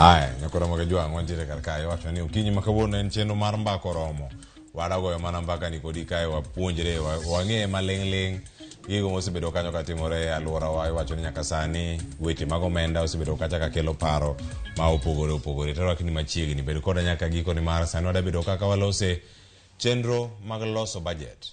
Aya, nyakora magajua ngwanjire karkayo wacho ni ukinyi makawuono en chenro mar mbako romo. Wadagoyo mana mbaka ni kodi kae wapuonjre wang'e maling'ling gigo mosebedo kanyo katimore e alworawa. Iwacho ni nyaka sani weche mag omenda osebedo kacha ka kelo paro ma opogore. To lakini machiegni bedo koda nyaka giko ni mar sani wadabedo kaka walose chenro mag loso budget.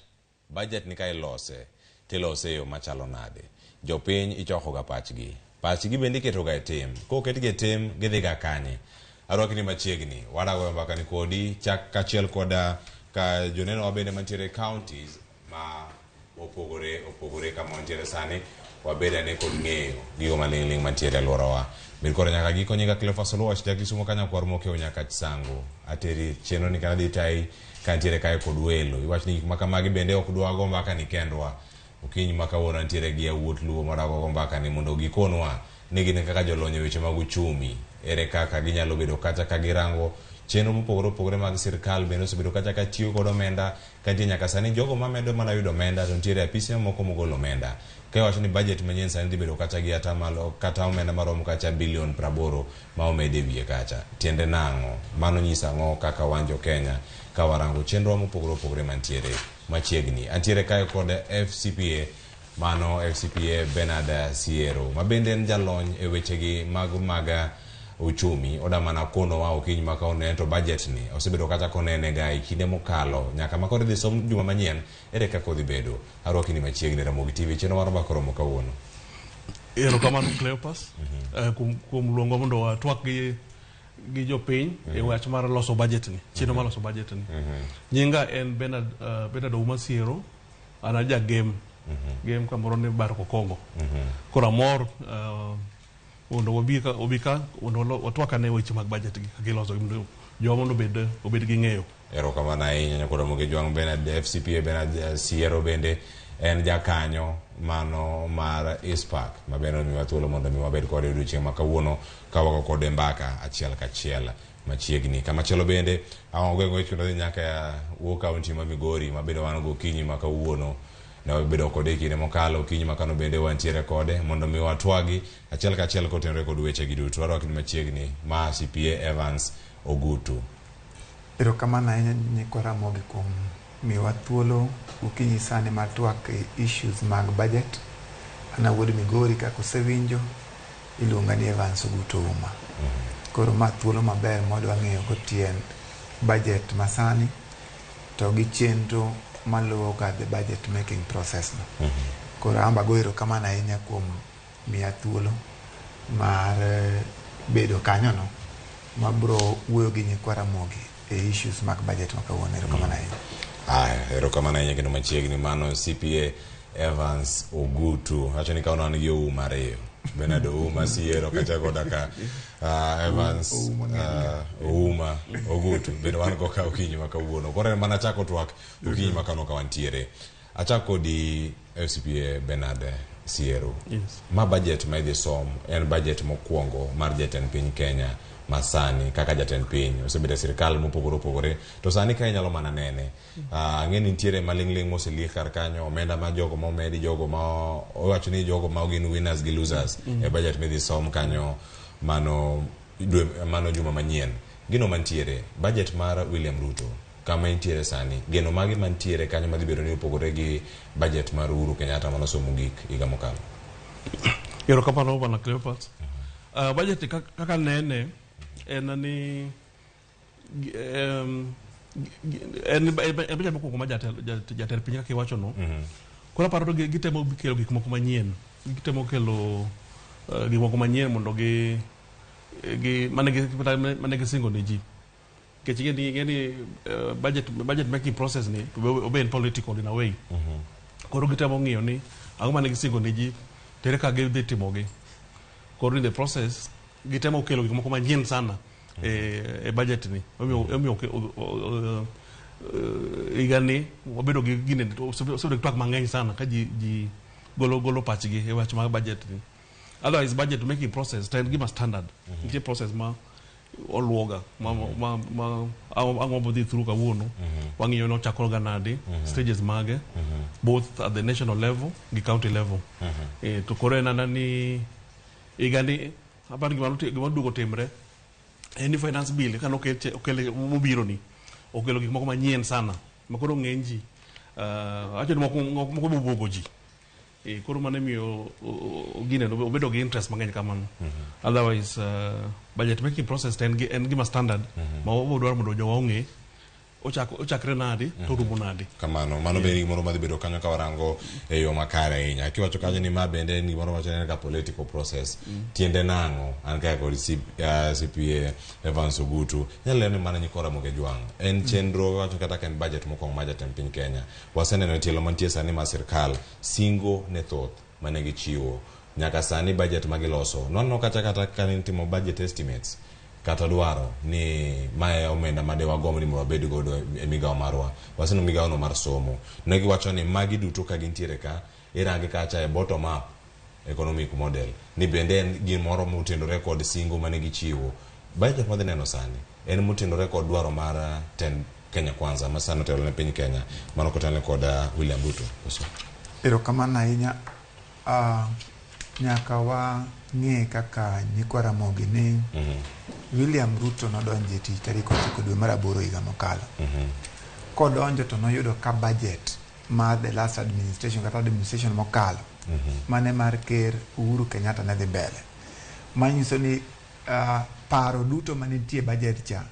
Budget ni ka ilose tilose yo machalo nade. Jopiny ichokoga pachgi. Pachgi bende iketoga e tim. Koketgi e tim gidhiga kanye. Arwakni machiegni wadagoyo mbaka ni kodi chak kachiel koda ka joneno wabende mantiere counties ma opogore kama wantiere sani wabeda ne kod ng'eyo gigo maling'ling mantiere alworawa. Bed koda nyaka giko nyinga Cleophas Oluoch chak gisumo kanya kwar mokeo nyaka chisango. Ateri chenro ni kana dhi tai kantiere kae kod welo. Iwach ni gik makamagi bende ok dwago mbaka ni kendwa. Ukinyi makawuono ntiere gi yawuot luo modago mbaka ni mondo gikonwa ni gin kaka jolony weche mag uchumi. Ere kaka ginyalo bedo kata ka girango chenro mopogore mag sirkal bende osebedo kacha ka tiyo kod omenda kantie nyaka sani jogo mamedo mana yudo omenda to ntiere apise moko mogolo omenda. Ka wacho ni budget manyien sani dhi bedo kacha gi atamalo kata omenda maromo kacha bilion 80 ma omede wiye kacha. Tiende nang'o? Mano nyisa ng'o kaka wanjo Kenya ka warango chenro mopogore mantiere machiegni. Antiere kae kod FCPA mano FCPA Bernard Siero mabende en jalony e wechegi mag uchumi. Oda mana kono wa ukinyi makaone to budget ni osebedo kata konene ga ikinde mokalo nyaka makore dhi som juma manyien ere kaka odhi bedo. Arwaki ni machiegni Ramogi TV chenro mar bakoromo kawuono. Ero kamano Cleophas kum luongo mondo watwak gi jopiny e wach mar loso budget ni chenro mar loso budget ni. Nyinga en Bernard Siero ana ja game kamoro ne Barko Kongo. Kora mor mondo obika mondo watwakane weche mag budget gi kagiloso mondo joma obed gi ng'eyo. Ero kamano ahinya nyakora moge jwang' Bernard FCPA Bernard Siero bende en jakanyo mano mar ISPAC mabende miwa thuolo mondo mi wabed kod odiochieng' ma kawuono kawago kode mbaka achiel kachiel machiegni. Kamachielo bende awang'o kendo nyaka wuok kaunti ma Migori mabende wan go kinyi ma kawuono na wabedo kode kinde mokalo. Kinyi makano bende wantiere kode mondo mi watwagi achiel kachiel kotenore kod weche gi duto. Arwakni machiegni ma CPA Evans Ogutu. Ero kamano ahinya nyakora Ramogi kuom miwa thuolo ukinyi sani mar twak issues mag budget. Ana wuod Migori kaka osewinjo iluonga ni Evans Ogutu Uma. Koro ma thuolo maber modwa ng'eyo go tiend budget masani to gi chenro maluwo ka the budget making process no. Koro amba goero kamano ahinya kuom miya thuolo mar bedo kanyo no mabro wuoyo gi nyakwa Ramogi e issues mag budget makawuono. Ero kamano ahinya. Ero kamano ahinya kendo machiegni mano CPA Evans Ogutu. Acho ni kaona ni yo Mario Bernard Uma Siero kacha koda ka Evans Uma Ogutu bendo wan go ka ukinyi makawuono. Kore mana chako twak ukinyi makano ka wantiere. Achako di FCPA Bernard Siero. Yes. Ma budget ma idhi som en budget mokwongo mar jatend piny Kenya masani kaka jatend piny osebedo sirkal mopogore to sani ka inyalo mana nene. Ng'eni ntiere maling'ling moselik kar kanyo omenda ma jogo ma omedi jogo ma owacho ni jogo ma gin winners gi losers e budget midhi som kanyo mano juma manyien. Gino mantiere budget mar William Ruto kama intiere sani geno magi mantiere kanyo madhi bedo ni opogore gi budget mar Uhuru Kenyatta manosomo gik higa mokalo. Ero kamano bana Cleophas. Budget kaka nene en budget mokwongo ma jatend piny kaka iwacho no. Koro paro gitemo kelo gik moko manyien. Gitemo kelo gik moko manyien mondo mane gisingo ne ji. Kech ngeni budget making process ni obe en political in a way. Koro gitemo ng'iyo ni ang'o mane gisingo ne ji tere ka gidhi timogi. Koro in the process gitemo kelo gik moko manyien sana e budget ni. Igani wabedo gi gine osebedo twak mang'eny sana ka ji golo pachgi e wach mag budget ni. Otherwise budget making process ten gima standard. Nitie process ma oluoga ang'o bodhi through kawuono. Wang'iyo no chakolo ganadi stages mage both at the national level gi county level. To koro enana ni igani apani gima dugo timre any finance bill kan okele mobiro ni okelo gik moko manyien sana makoro ng'eny ji acho ni moko bobogo ji koro mane miyo gine obedo gi interest mang'eny kamano otherwise budget making process en gima standard ma obodwaro mondo jowa ong'e ochakre nadi to rumo nadi kamano mano be gimoro madhi bedo kanyo ka warango e yo makare ahinya kiwacho kanyo ni ma bende ni gimoro wacho ni ka political process tiende nang'o an kaka kod CPA Evans Ogutu nyalo ni mana nyikora moge jwang en chenro wacho kata ken budget mokong budget en piny Kenya waseneno tielo mantie sani ma sirkal singo ne thoth mane gichiwo nyaka sani budget magiloso nono kata kanitimo budget estimates kata dwaro ni mae omenda made wagomni mo wabed godo e migao marwa waseno migao no mar somo ne giwacho ni magi duto ka gintiere ka irangi kacha e bottom up economic model ni bende en gimoro motendore kod singo mane gichiwo budget madhi neno sani en motendore kod dwaro mar Kenya Kwanza masano telo ne piny Kenya mano kotane kod William Ruto erokamano ahinya nyaka wa ng'e kaka nyikwa Ramogi ni William Ruto nodonjo e tich tarik 9 dwe mar 8 higa mokalo kodonjo to noyudo ka budget mar the last administration kata administration mokalo mane mar ker Uhuru Kenyatta ne dhi mbele manyiso ni paro duto manitie budget cha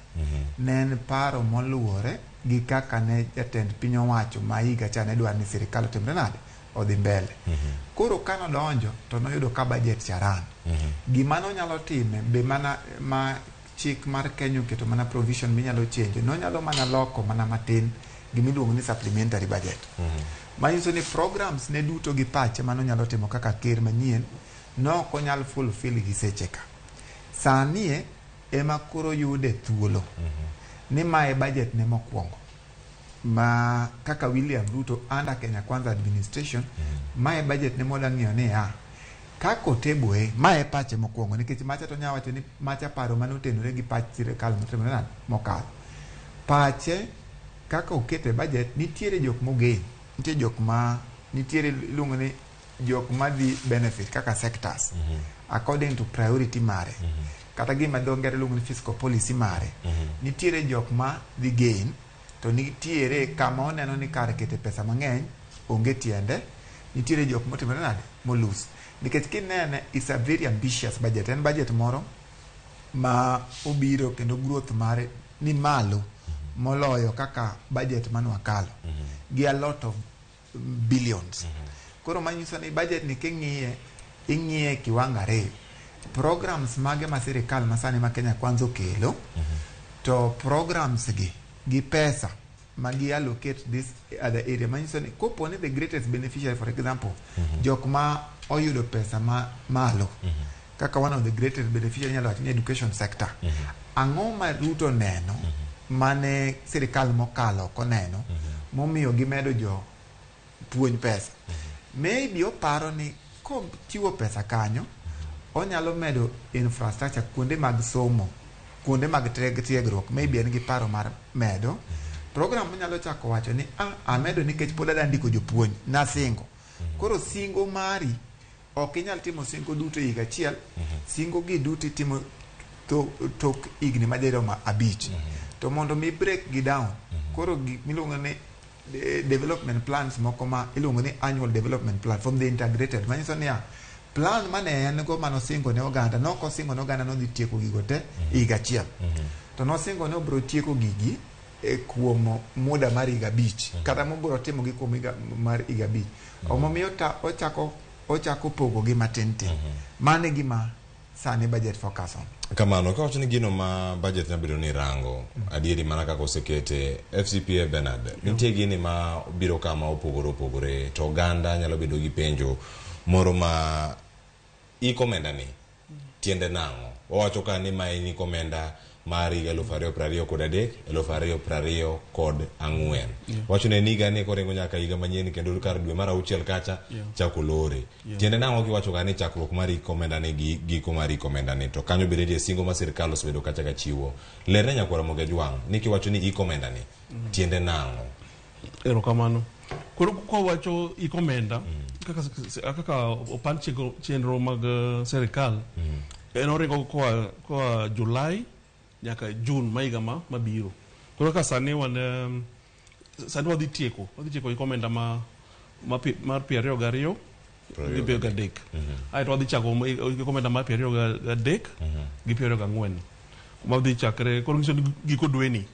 ne en paro moluwore gi kaka ne jatend piny owacho ma higa cha ne dwaro ni sirikal otimre nade odhi mbele koro kano donjo to noyudo ka budget charan gima nonyalo time be mana ma chik mar Kenya keto mana provision minyalo change nonyalo mana loko mana matin gimiluongo ni supplementary budget manyiso ni programs ne duto gi pache manonyalo timo kaka ker manyien no konyal fulfill gi seche ka sani ema koro yude thuolo ni mae budget ne mokwongo ma kaka William Ruto under Kenya Kwanza administration mae budget ne moda ng'iyo ni kako teboe mae pache mokwongo nikech macha to nyawacho ni macha paro manotenore gi pach sirikal mokalo pache kaka okete budget nitiere jok mogen nitiere jok ma nitiere luongo ni jok ma di benefit kaka sectors according to priority mare kata gima dongere luongo ni fiscal policy mare nitiere jok ma di gain to nitiere kama oneno ni kar kete pesa mang'eny onge tiende nitiere jok motimore nade molus nikech kinene is a very ambitious budget en budget moro ma obiro kendo growth mare ni malo moloyo kaka budget manwakalo gi a lot of billions koro manyiso ni budget ni ing'iye kiwango ariyo programs mage ma sirikal masani ma Kenya Kwanza okelo to programs gi pesa magi allocate this other area manyiso ni kopo ni the greatest beneficiary for example jok ma oyudo pesa malo kaka one of the greatest beneficiary nyalo wacho ni education sector ang'o ma Ruto neno mane sirikal mokalo koneno momiyo gimedo jo puonj pesa maybe oparo ni kochiwo pesa kanyo onyalo medo infrastructure kuonde mag somo kuonde mag tiegruok maybe en gi paro mar medo program nyalo chako wacho ni amedo nikech pod adandiko jopuonj na singo koro singo mari ok inyal timo singo duto higa achiel singo gi duto timo tok igni madero ma abich to mondo mi break gi down koro miluongo ni development plans moko ma iluongo ni annual development plan from the integrated manyiso ni plan mane en go mano singo ne oganda noko singo ne oganda no dhi tieko gigo te higa achiel to no singo ne obro tieko gigi kuom muda mar higa abich kata mobro timo gi kuom higa mar higa abich omomiyo ochako pogo gi matin mane gima sani budget focus on kamano ka wacho ni gino ma budget na biro ni rango adieri mana kaka osekete FCPA Bernard nitie gini ma biro kama opogore to oganda nyalo bedo gi penjo moro ma ikomenda ni tiende nang'o owacho ka ni ma ni komenda mari 2023 kod 2024 kod 4 wacho ne niga ni korengo nyaka higa manyien kendo kar dwe mar 6 kacha chako lore tiende nang'o kiwacho ka ni chakruok mari komenda ni giko mari komenda ni to kanyo bede singo ma sirkal osebedo kacha ka chiwo lerne nyakwara moge jwang ni kiwacho ni ikomenda ni tiende nang'o erokamano koro ko wacho ikomenda kaka opan chenro mag sirkal en oringo kwa Julai nyaka June maiga mabiro. Koro ka sani sani wadhi tieko iko omenda mar 22 gi 23. Aito wadhi chako iko omenda mar 23 gi 24. Wadhi chakre koro ngiso giko dweni.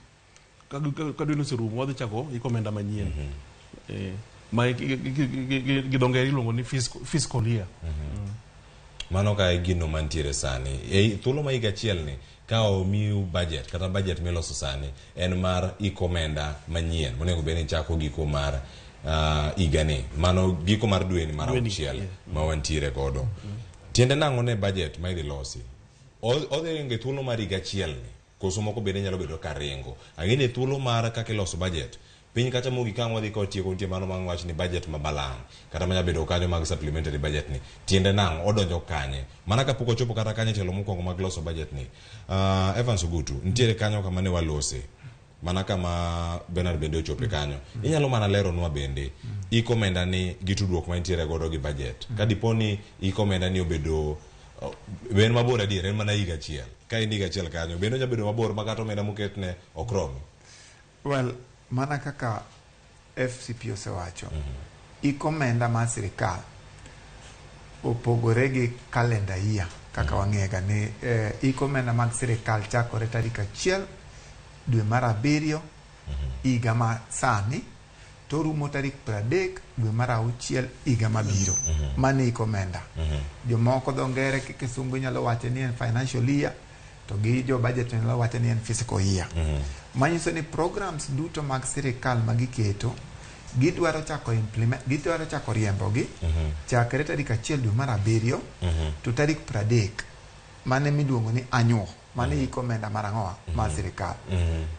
Ka dweni oserumo wadhi chako iko omenda manyien. Ma gidongeri luongo ni fiscal year. Mano ka gino mantiere sani. Thuolo ma higa achiel ni ka omiu budget kata budget miloso sani en mar ikomenda manyien monego bed ni chako giko mar igani mano giko mar dweni mar auchiel ma wantiere godo. Tiende nang'o ne budget ma idhi losi odhi ringo thuolo mar higa achiel ni koso moko bende nyalo bedo ka ringo ang'e thuolo mar kaka iloso budget piny kata mogi ka wadhi ko tieko nitie mano mang' wach ni budget ma balang' kata manya bedo kanyo mag supplementary budget ni tiende nang'o odonjo kanye mana kapok ochopo kata kanye telo mokwongo mag loso budget ni. Evans Ogutu nitiere kanyo kama ne walose mana kama Bernard bende ochope kanyo inyalo mana lero nwa bende ikomenda ni gitudruok ma nitiere godo gi budget ka diponi ikomenda ni obedo ben mabor adier en mana higa achiel ka in higa achiel kanyo bende nya bedo mabor ma kata omenda moketne okromi. Well, mana kaka FCPA osewacho ikomenda mar sirikal opogore gi kalenda year kaka wang'ega ni ikomenda mag sirikal chakore tarik 1 dwe mar 7 higa ma sani to rumo tarik 30 dwe mar 6 higa mabiro. Mano ikomenda. Jomoko dho ngere kisungu nyalo wacho ni en financial year to gi jo budget nyalo wacho ni en fiscal year. Manyiso ni programs duto mag sirikal magiketo gidwaro chako riembogi chakre tarik 1 dwe mar 7 to tarik 30 mane miluongo ni annual mane ikomenda mar ang'owa mar sirikal.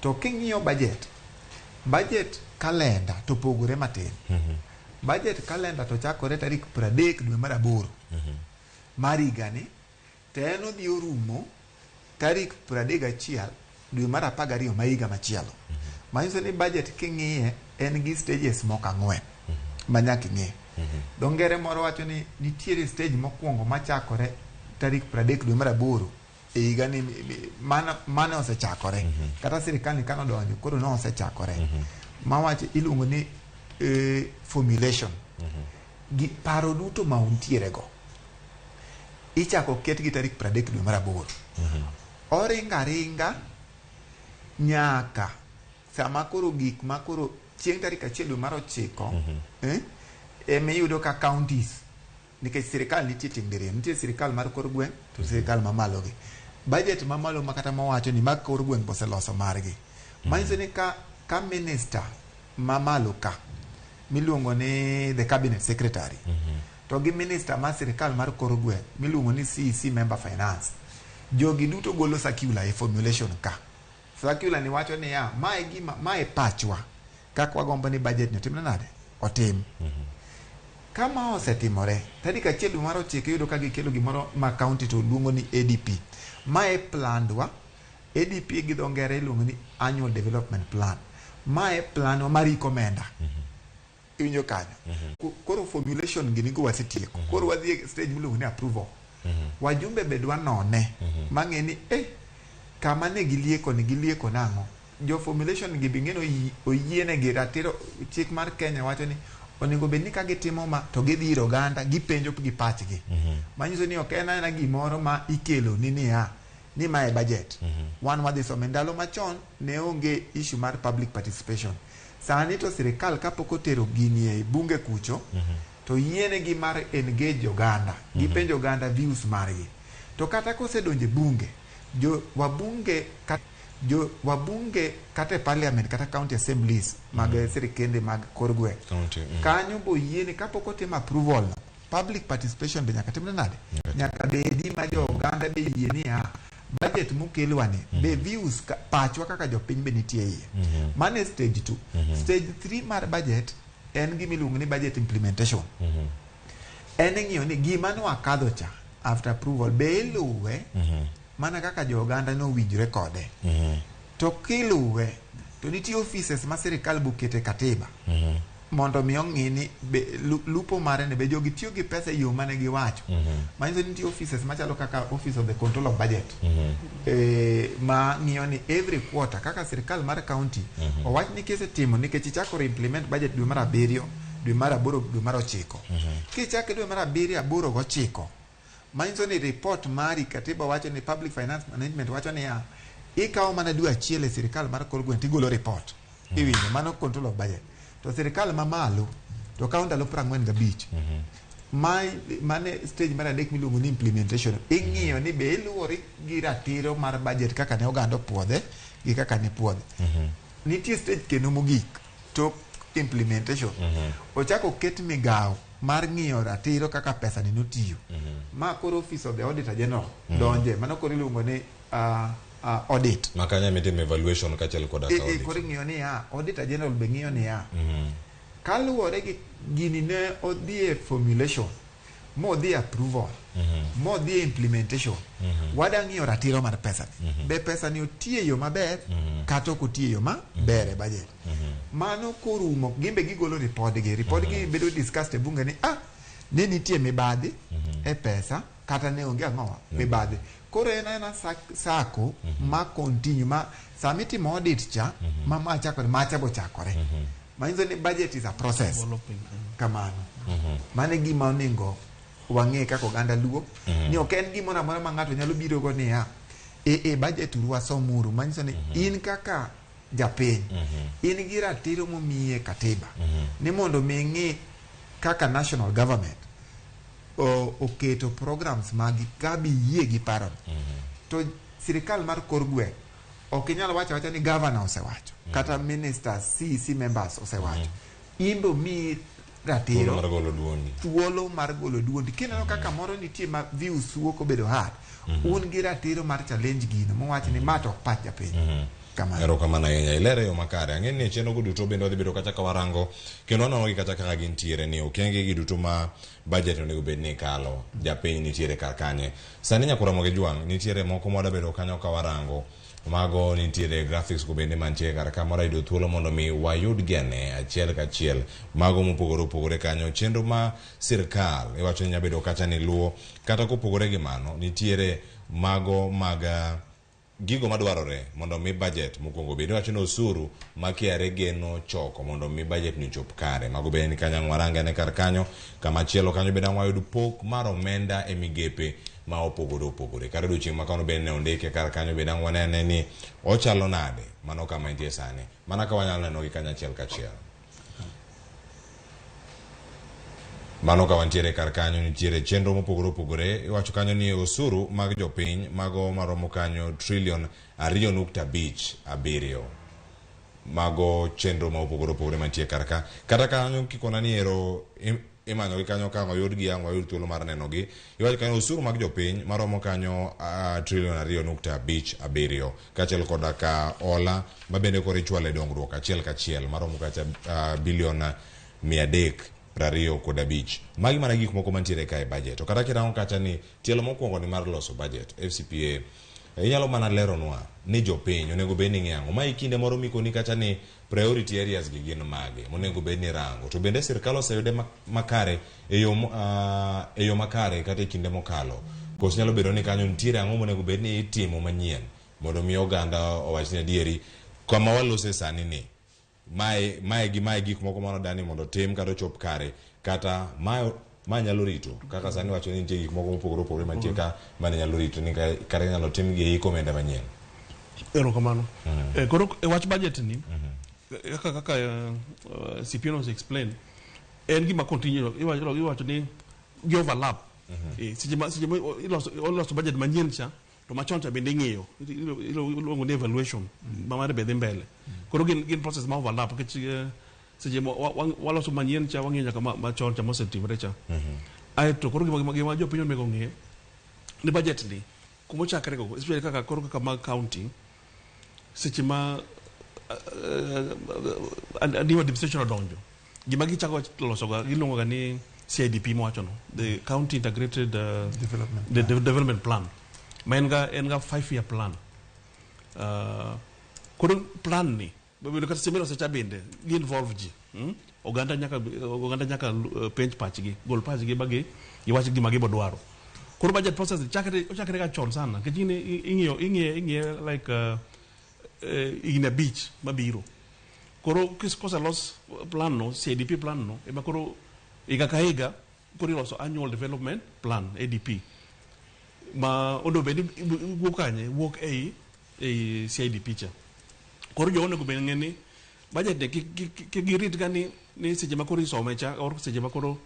To king'iyo budget kalenda to pogore matin. Budget kalenda to chakore tarik 30 dwe mar 8 mar higani to en odhi orumo tarik 31 dwe mar 12 ma higa machielo. Manyiso ni budget king'iye en gi stages moko 4 ma nyaka ing'e. Dho ngere moro wacho ni nitiere stage mokwongo machakore tarik 30 dwe mar 8 e higa ni mane osechakore kata sirikal ni kano donjo koro no osechakore ma wacho iluongo ni formulation gi paro duto ma untiere go ichako ket gi tarik 30 dwe mar 8 oringa nyaka sama koro gik ma koro chieng' tarik 1 dwe mar 9 emiyudo ka counties nikech sirikal nitie tieng' diriyo nitie sirikal mar kor gweng' to sirikal mamalo gi budget mamalo makata mawacho ni mag kor gweng' boseloso margi manyiso ni ka minister mamalo ka miluongo ni the cabinet secretary to gi minister mar sirikal mar kor gweng' miluongo ni CEC member finance jogi duto golo circular e formulation ka circular ni wacho ni mae pachwa kaka wagombo ni budget ni otimna nade otim kama osetimore tarik 1 dwe mar 9 yudo ka gikelo gimoro ma county to luongo ni ADP mae plandwa ADP gi dho ngere iluongo ni annual development plan mae planwa mar ikomenda iwinjo kanyo koro formulation gini go wasetieko koro wadhi e stage miluongo ni approval wajumbe bedwa none mang'e ni kama ne gilieko nang'o jo formulation gi bing'eno oyiene gi ratiro chik mar Kenya wacho ni onego bed ni ka gitimo ma to gidhi ir oganda gipenjo gi pachgi manyiso ni ok en gimoro ma ikelo ni mae budget wan wadhi some ndalo machon ne onge issue mar public participation sani to sirikal kapok otero gini e bunge kucho to yiene gi mar engage oganda gipenjo oganda views margi to kata kosedonje bunge jo wabunge kata parliament kata county assemblies mag sirikende mag kor gweng' kanyo bo yiene kapok otim approval public participation be nyaka timne nade nyaka bedi ma jo oganda be yiene budget mukelwani be views pachwa kaka jopiny be nitie iye mane stage 2 stage 3 mar budget en gimiluongo ni budget implementation en ng'iyo ni gima nwakadho cha after approval be iluwe mana kaka jo oganda no winjre kode to kiluwe to nitie offices ma sirikal bukete katiba mondo mi ong'ini lupo mare ne be jogi tiyo gi pesa e yo mane giwacho. Manyiso ni nitie offices machalo kaka Office of the Control of Budget ma ng'iyo ni every quarter kaka sirikal mar county owach ni kisetimo nikech ichako implement budget dwe mar 7, dwe mar 8, dwe mar 9. Kichake dwe mar 7, 8 9, manyiso ni report mari katiba wacho ni Public Finance Management wacho ni ikawo mana dwe achiel e sirikal mar kor gweng' tigolo report. Iwinjo mano control of budget. To sirikal mamalo to kawo ndalo 45. Mane stage mar 3 miluongo ni implementation. Ing'iyo ni be iluwore gi ratiro mar budget kaka ne oganda puodhe gi kaka ne puodhe. Nitie stage kendo mogik to implementation. Ochako ket migawo mar ng'iyo ratiro kaka pesa ni notiyo. Ma koro Office of the Auditor General donje mano koro iluongo ni audit. Makanya mitime evaluation kachel koda ka audit. Koro ng'iyo ni Auditor General be ng'iyo ni kaluwore gi gini ne odhi formulation modhi approval modhi implementation wada ng'iyo ratiro mar pesa be pesa ni otie yo maber kata ok otie yo maber e budget. Mano korumo gimbe gigolo report gi bedo discussed e bunge ni ne nitie mibadhi e pesa kata ne onge ang'owa mibadhi. Koro ena sako ma continue ma samitimo audit cha ma chakore macha bo chakore. Manyiso ni budget is a process. Kamano. Mane gima oningo wang'e kaka oganda luo ni ok en gimoro amora ma ng'ato nyalo biro go ni budget ruwa somuru. Manyiso ni in kaka japiny in gi ratiro momiye katiba ni mondo mi ng'i kaka national government oketo programs magi kabi yie gi paro. To sirikal mar kor gweng' ok inyal wacho ni governor osewacho kata ministers CEC members osewacho. Imbo mi ratiro thuolo mar golo duondi. Kineno kaka moro nitie ma views wuok obedo hard un gi ratiro mar challenge gino mowach ni mato ok pach japiny. Ero kamana yenya ilere yo makare ang'e ni cheno guduto bendo dhi bedo kata ka warango kendo nono gi kata kaka gintiere ni okenge gi duto ma budget onego bed ni kalo japiny nitiere kar kanye. Sani nyakuramo gi jwang' nitiere moko moda bedo kanyo ka warango mago nitiere graphics go bende mantie kar ka mora ido thuolo mondo mi wayud gene achiel ka chiel mago mopogore kanyo chenro ma sirkal iwacho nya bedo kata ni luo kata kopogore gi mano nitiere mago maga gigo madwarore mondo mi budget mokwongo bende wacho no osuru makiare geno choko mondo mi budget ni chop kare mago bende ni kanya ngwaranga ne kar kanyo kama chielo kanyo bende wayud pok mar omenda e migepe ma opogore kare do chieng' makano bende ne ondike kar kanyo bende ngwanene ni ochalo nade mano kama intie sani mana ka wanyalo neno gi kanya chiel ka chiel. Mano ka wantiere kar kanyo nitiere chenro mopogore iwacho kanyo ni osuru mag jopiny mago maromo kanyo trillion 2.7 mago chenro ma opogore mantie kar ka kata kanyo kikona ni ero imanyo gi kanyo ka oyud gi ang'o yud thuolo mar neno gi iwacho kanyo osuru mag jopiny maromo kanyo trillion 2.7 kaachiel koda ka ola mabende koro ichwalo e dongruok achiel kachiel maromo kacha bilion 325. Magi mana gik moko mantiere ka e budget. To kata kirango kacha ni tielo mokwongo ni mar loso budget FCPA inyalo mana leronwa ni jopiny onego bed ni ng'ango ma ikinde moro mikoni kacha ni priority areas gi gin mage monego bed ni rango to bende sirkal oseyude makare e yo makare kata e kinde mokalo kos nyalo bedo ni kanyo nitiere ang'o monego bed ni itimo manyien mondo mi oganda owach ni adieri kama walose sani ni mae gik moko mano dani mondo tim kata chop kare kata ma nyalo rito kaka sani wacho ni nitie gik moko mopogore mantie ka mane nyalo rito ni kare nyalo tim gi iko menda manyien. Ero kamano. Koro e wach budget ni kaka CPA nos explain en gima continue iwacho ni gi overlap. Sijima iloso budget manyien cha to machon cha bende ng'iyo iluongo ni evaluation mamare bedhi mbele. Koro gin process ma overlap nikech sijima waloso manyien cha wang'iyo nyaka machon cha mosetimore cha. Aeto koro gima jopiny onego ng'e ni budget ni kuma chakre go especially kaka mag county sijima adiwa administration odonjo gima gichako loso ga giluongo ga ni CIDP mowacho no the county integrated development plan menga 5-year plan koro plan ni bedo kata semero secha bende gi involve ji oganda nyaka penj pachgi, gol pachgi bagi iwach gima gibodwaro. Koro budget process ochakre ga chon sana. Kechini ing'iye like in a beach mabiro. Koro kose los plan no, CDP plan no, ema koro higa ka higa koro iloso annual development plan, ADP. Ma ondo bedi wuok ei CIDP cha. Koro jo onego bed ng'eni budget de ki girit ga ni seche makoro isome cha or seche makoro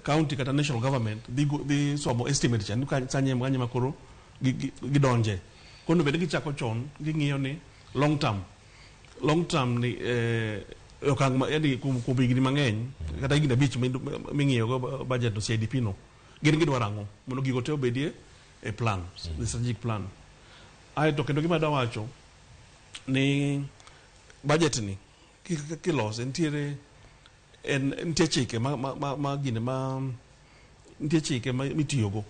county kata national government bi somo estimate cha nuka sanye makoro gidonje. Kono bed gichako chon ging'iyo ni long term ni okang ma yani kum higni mang'eny kata higni abich ming'iyo go budget no CIDP no gin gidwaro ang'o mondo gigo te obedie e plan, the strategic plan. Aeto kendo gima da wacho ni budget ni kilose nitie chike nitie chike mitiyogo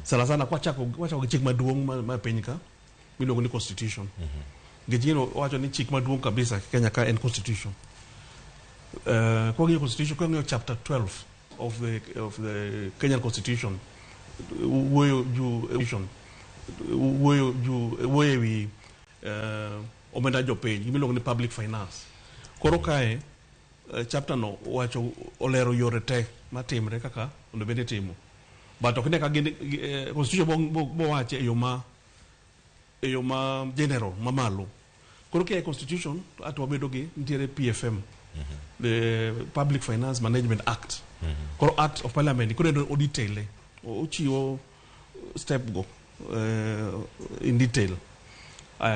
sana kwachako gi chik maduong' ma piny ka miluongo ni constitution. Gijino wacho ni chik maduong' kabisa Kenya ka en constitution. Kwa constitution kwa chapter 12 of the Kenyan constitution wuoyo wi omenda jopiny gimiluongo ni public finance. Koro kae chapter no wacho olero yore te matimre kaka ondo bende timo. But okine ka constitution bo wache e yo ma general mamalo. Koro kia constitution ato wabedo gi ntiere PFM, the Public Finance Management Act. Koro Act of Parliament koro o detail ochiwo step go in detail.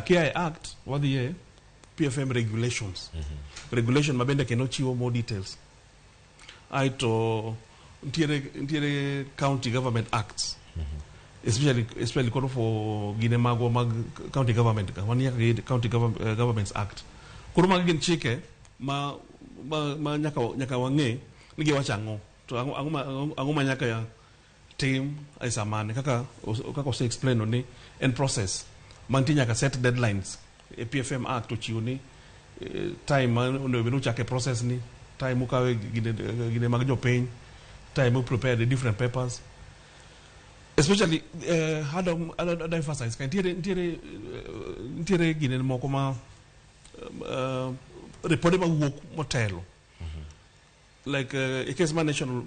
Kia Act wadhiye PFM regulations. Regulation mabende kendo chiwo more details. Aito ntiere county government acts. Especially koro for gine mago mag county government county governments act. Koro mag gin chike ma nyaka wang'e ni giwacho ang'o to ang'o ma nyaka ya tim ai samane kaka ose explain ni en process manti nyaka set deadlines e PFM act ochiwo ni time onego bed ochake process ni time ukawe gine mag jopiny time u prepare the different papers. Especially had emphasize kan tiere gine moko ma report ma wuok motelo like a case national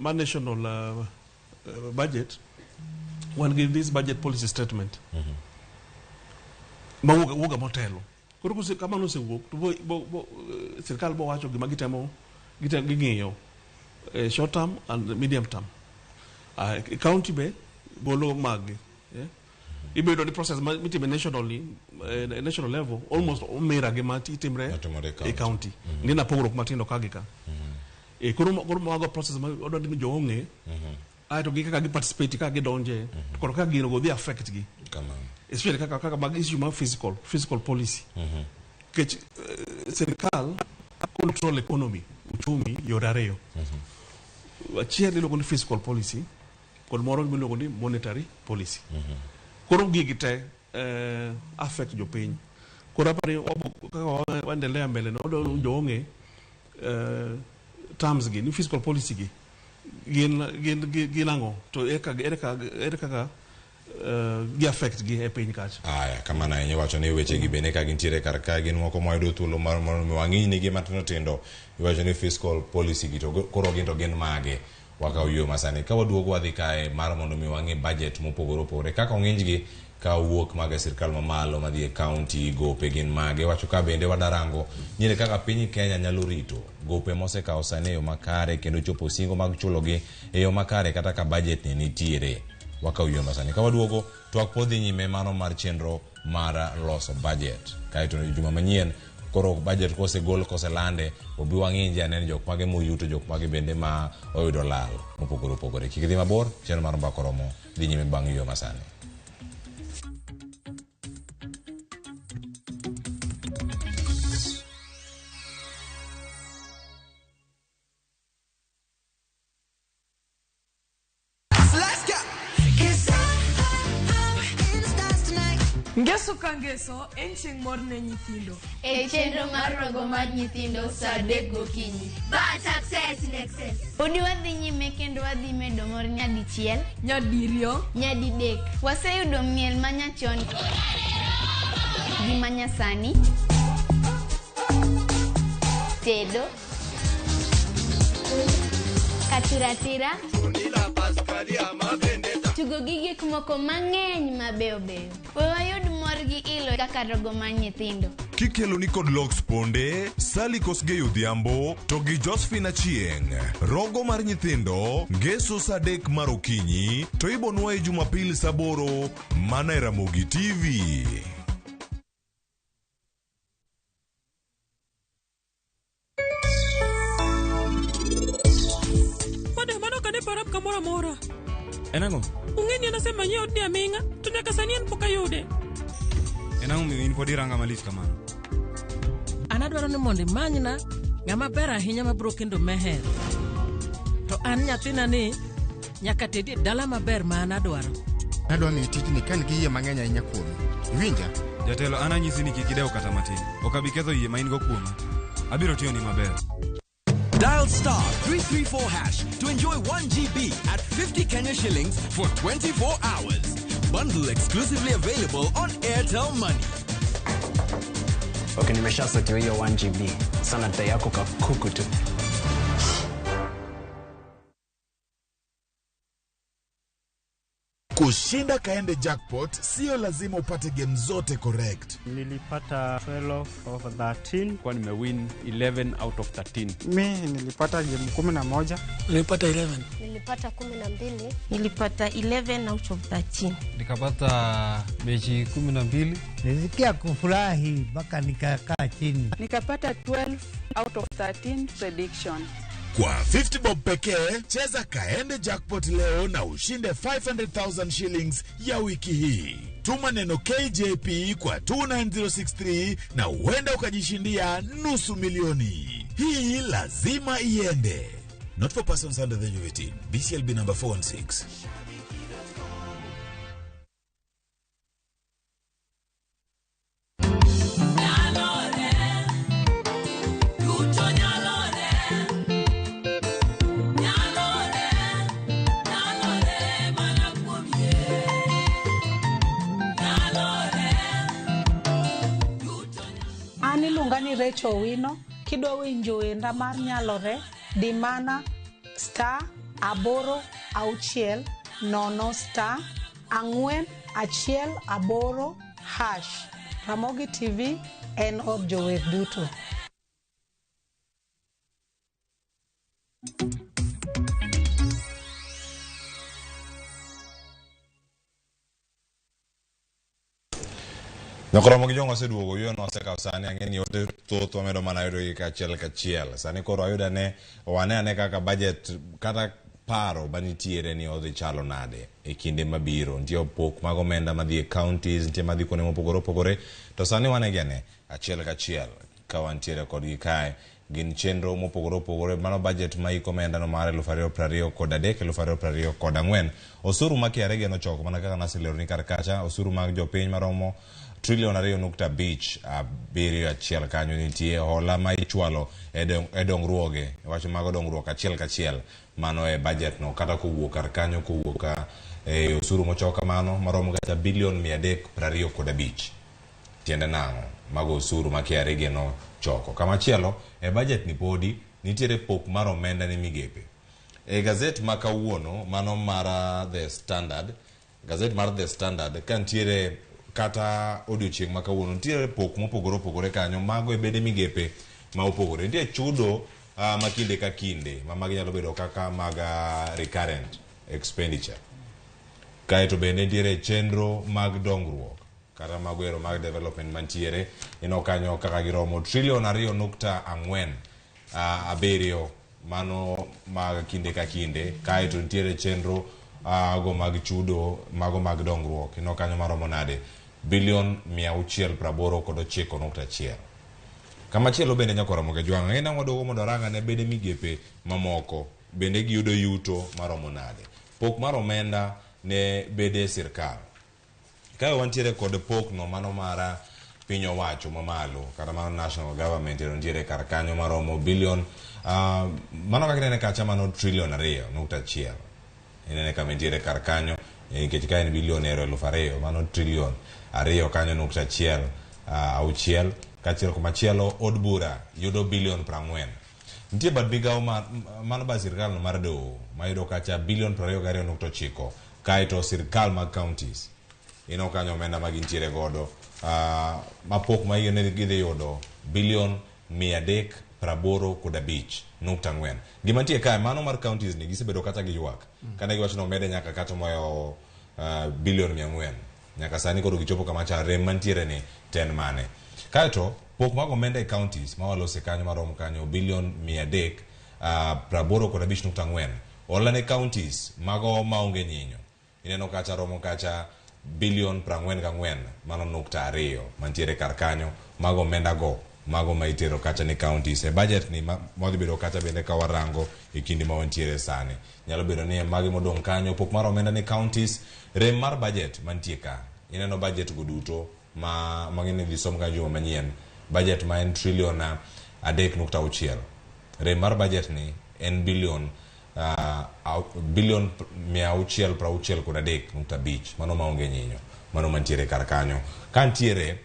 budget one give this budget policy statement ma wuoga motelo. Koro kama no se wuok to sirkal bo wacho gima gitemo ging'iyo short term and medium term. County be bolo mag ibedo the process mitime national level almost omera ge mati timre e county nina pogro matindo kagika koro mago process ma odo ni jo onge aito gi kaka gi participate kaka gi donje koro kaka gi go be affect gi especially kaka mag issue ma physical policy ke serikal control economy uchumi yorareo achiel iluongo ni fiscal policy kod moro miluongo ni monetary policy. Koro gigi te affect jopiny. Koro apani kaka waendelea mbele no jo onge terms gi ni fiscal policy gi gin ang'o to ere kaka gi affect gi e piny kacha. Aya kama na yenye wacho ni weche gi bene ka gintiere kar ka gin moko moyudo thuolo mar wang'ini ni gima tindo iwacho ni fiscal policy gi to koro gin mage waka uyo masani ka waduogo wadhi kae mar mondo mi wang'e budget mopogore opogore kaka ong'inj gi ka wuok mag sirkal mamalo madhi e county gope gin mage wacho ka bende wadarango nyire kaka piny Kenya nyalo rito gope mosekawo sani e yo makare kendo chopo singo mag chulo gi e yo makare kata ka budget ni nitiere waka uyo masani ka waduogo twak podhi nyime mano mar chenro mar loso budget kaito juma manyien koro budget kose gol kose lande obi wang'inje anen jok mage moyuto jok mage bende ma oyudo lal mopogore opogore. Kik dhi mabor, chenro mar mbako romo dhi nyime bang' yo masani. Ngeso ka ngeso, en chieng' mor ne nyithindo. E chenro mar rogo mar nyithindo saa 3 gokinyi. But success in excess. Udi wadhi nyime kendo wadhi medo mor nyadichiel, Nyadiriyo, nyadidek. Waseyudo miel manyachon gi manyasani, tedo, katiratira, tugo gi gik moko mang'eny mabeyo beyo. Wayud mor gi ilo kaka rogo mar nyithindo. Kikelo ni kod Lox Ponde, Sally Kosgei Odhiambo, to gi Josephine Achieng'. Rogo mar nyithindo, ngeso saa 3 mar okinyi, to ibonwa e Jumapil saa 8 mana e Ramogi TV. Parap kamora mora. Enango? Ungeni anasema nyeo ni aminga, tunyaka sani poka yude. Enango mi podi ranga malis kamano. Anadwaro ni mondi manyna ngama ber ahinya mabro kendo meher. To an nyathina ni nyaka tedi dala maber ma anadwaro. Nadwaro ni tijni kan gi yie mang'eny ahinya kuome. Iwinja? Jatelo ananyisi ni kikideo kata matin. Okabi ketho yie ma in go kuome. Abiro tiyo ni maber. Dial star 334 hash to enjoy 1 GB at 50 Kenya shillings for 24 hours. Bundle exclusively available on Airtel Money. Okay, nimeshasetiwa hiyo 1 GB. Sana data yako kakuku tu. Kushinda kaende jackpot sio lazima upate game zote correct. Nilipata 12 of 13 kwa nimewin 11 out of 13. Mimi nilipata game 11. Nilipata 11. Nilipata 12. Nilipata 11 out of 13. Nikapata mechi 12. Nilisikia kufurahi mpaka nikakaa chini. Nikapata 12 out of 13 prediction. Kwa 50 bob pekee, cheza kaende jackpot leo na ushinde 500,000 shillings ya wiki hii. Tuma neno KJP kwa 29063 na uenda ukajishindia nusu milioni. Hii lazima iende. Not for persons under the age of 18. BCLB number 416. Ngani Recho Wino, kidwa winjo wenda mar nyalore, di mana star 860 star 418 hash. Ramogi TV en od jower duto. Nokoromo gi jongo seduogo yo no seka sani angeni ote to medo mana yudo ka chiel sani koro ayuda ne wane ane kaka budget kata paro banitiere ni odhi chalo nade e kinde mabiro ntie opok mag omenda madhi e counties ntie madhi kone mopogore opogore to sani wane gene achiel ka chiel ka wantiere kod gi kae gin chenro mopogore opogore mano budget ma iko omenda no mar 2023 kod 2024 kod 4 osuru makiare geno choko mana kaka nasilero ni karkacha osuru mag jopiny maromo trillion 2.5 abiriyo achiel kanyo nitie hola ma ichwalo e dongruoge wacho mago dongruok achiel kachiel mano e budget no kata kowuok kar kanyo kowuok e osuru mochoka mano maromo kata bilion 325 tiende nang'o mago osuru makiare geno choko kama chielo e budget ni podi nitiere pok mar omenda ni migepe e gazet ma kawuono mano mar The Standard gazet mar The Standard kantiere kata odiochieng' ma kawuono nitiere pok mopogore opogore kanyo mago e bede migepe ma opogore nitie chudo ma kinde ka kinde ma magi nyalo bedo kaka mag recurrent expenditure kaeto bende nitiere chenro mag dongruok kata magwero mag development mantiere ino kanyo kaka giromo trillion 2.4 abiriyo mano mag kinde ka kinde kaeto nitiere chenro go mag chudo mago mag dongruok ino kanyo maromo nade bilion 689.1 kama chielo bende nyakoromo ke jwang' ng'ena wadogo mondo ranga ne bede migepe mamoko bende giyudo yuto maromo nade pok mar omenda ne bede sirkal Ka wantiere kod pok no mano mara piny owacho mamalo kata mano national government ntiere kar kanyo maromo billion mano kaka inene kacha mano trillion 2.1 inene kama ntiere kar kanyo nikech ka en billion ero 2,000 mano trillion 2 kanyo 1.6 auchiel kachiel kumachielo od bura yudo billion 40. Nitie bad migawo mano ba sirkal no mar doho mayudo kacha billion 22.9 kaeto sirkal mag counties ino kanyo omenda magintiere godo mapok ma hiyo ne gidhi yudo billion 385.4. Gima nitie kae mano mar counties ni gisebedo kata gi ywak kana giwacho no omede nyaka kata moyo billion 400 nyaka sani koro gichopo kama cha rem mantiere ni 10 mane kaeto pok mag omenda e counties mawalose kanyo marom kanyo billion 385.4 ola ne counties mago maonge nyinyo ineno kacha romo kacha billion 44 mano 2 mantiere kar kanyo mago omenda go mago maitero kacha ne counties e budget ni modhi bedo kacha bende ka warango e kindi ma wantiere sani nyalo bedo ni magi modong kanyo pok mar omenda ne counties rem mar budget mantie ka ineno budget go duto ma mangene dhi som ka juma manyien budget ma en trillion 3.6 rem mar budget ni en billion 663.5 mano maonge nyinyo mano mantiere kar kanyo kantiere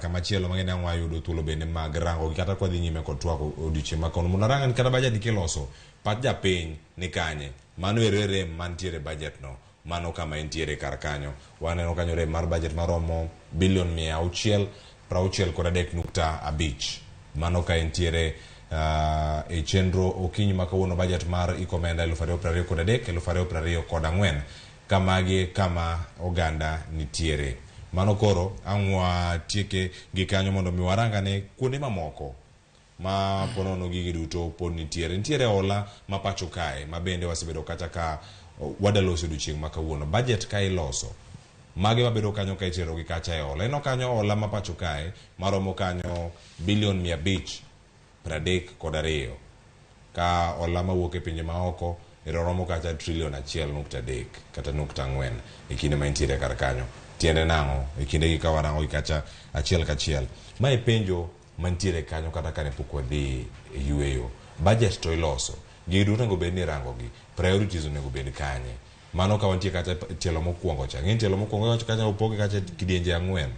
kama chielo mangene angwa yudo thuolo bende mag rango kata kwa dhi nyime kod twak odiochieng' makono mondo ranga ni kata budget ni kiloso pat japiny ni kanye mano rem mantiere budget no mano kama entiere kar kanyo waneno kanyo rem mar budget maromo billion 663.5 mano ka entiere e chenro okinyi makawuono budget mar ikomenda 2023-2024 kamagi kama oganda nitiere mano koro angwa tieke gi kanyo mondo mi waranga ne kuonde mamoko ma ponono gigi duto pod nitiere ola ma pacho kae ma bende wasebedo kata ka wadaloso odiochieng' makawuono budget ka iloso mage mabedo kanyo ka itero gi kacha e ola ino kanyo ola ma pacho kae maromo kanyo billion 532 ka ola mawuok e pinje maoko romo kacha trillion 1.3 kata 4 e kinde ma intiere kar kanyo tiende nango e kinde gi kawarango gi kacha achiel kachiel ma e penjo mantiere kanyo kata kane pok wadhi e yueyo budget to iloso gi duto nego bed ni rango gi priorities nego bed kanye mano ka wantie kata tielo mokwongo cha ngin tielo mokwongo wacho kacha opoge kacha kidienje 4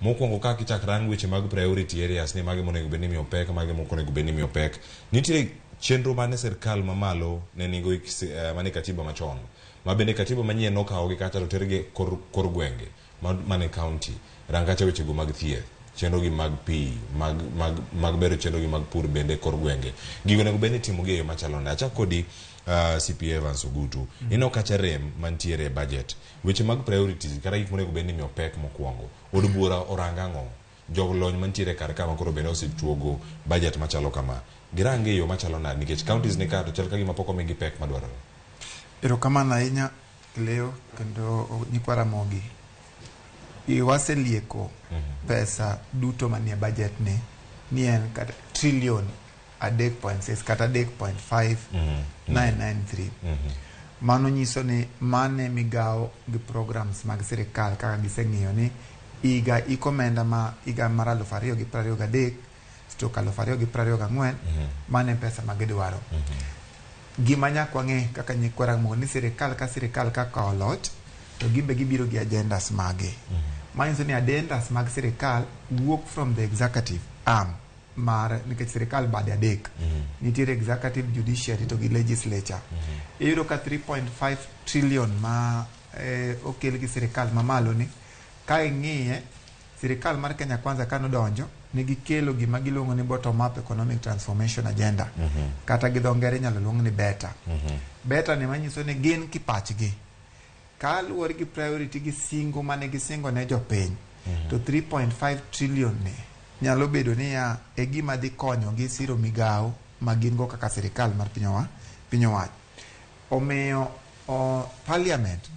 mokwongo ka kichak rang weche mag priority areas ni mage monego bed ni miyo pek mage monego bed ni miyo pek nitie chenro mane sirkal mamalo ne nigo mane katiba machon ma bende katiba manyien nokawo gi kata roterge kor gwenge mane county rangacha weche go mag thieth chenro gi mag pi mag bero chenro gi mag pur bende kor gwenge gigo nego bende timo gi yo machalo na acha kodi CPA Vance Ogutu ino kacha rem mantiere budget weche mag priorities kata gik monego bende miyo pek mokwongo od bura orangango jolony mantiere kar kama koro bende osechuogo budget machalo kama girange yo machalo na nikech counties ni ka to chal ka gima pok omigi pek madwarore. Erokamano ahinya Leo kendo nyikwa Ramogi waselieko pesa duto manie budget ni en kata trillion 3.6 kata 3.5993 mano nyiso ni mane migawo gi programs mag sirikal kaka giseng'iyo ni iga ikomenda ma iga mar 2023 stroke 2024 mane pesa magidwaro gima nyakwa ng'e kaka nyikwa Ramogi ni sirikal ka oloch to gimbe gibiro gi agendas mage manyiso ni agendas mag sirikal wuok from the executive arm mar nikech sirikal bade adek nitiere executive, judiciary to gi legislature iyudo ka 3.5 trillion ma okel gi sirikal mamalo ni ka ing'iye sirikal mar Kenya Kwanza kanodonjo nigi kelo gima giluongo ni bottom up economic transformation agenda kata gi dho ngere nyalo luong ni beta ni manyiso ni gin kipachgi ka luwore gi priority gi singo mane gisingo ne jopiny to 3.5 trillion ni nyalo bedo ni e gima dhi konyo gi siro migawo ma gin go kaka sirikal mar piny owacho omiyo parliament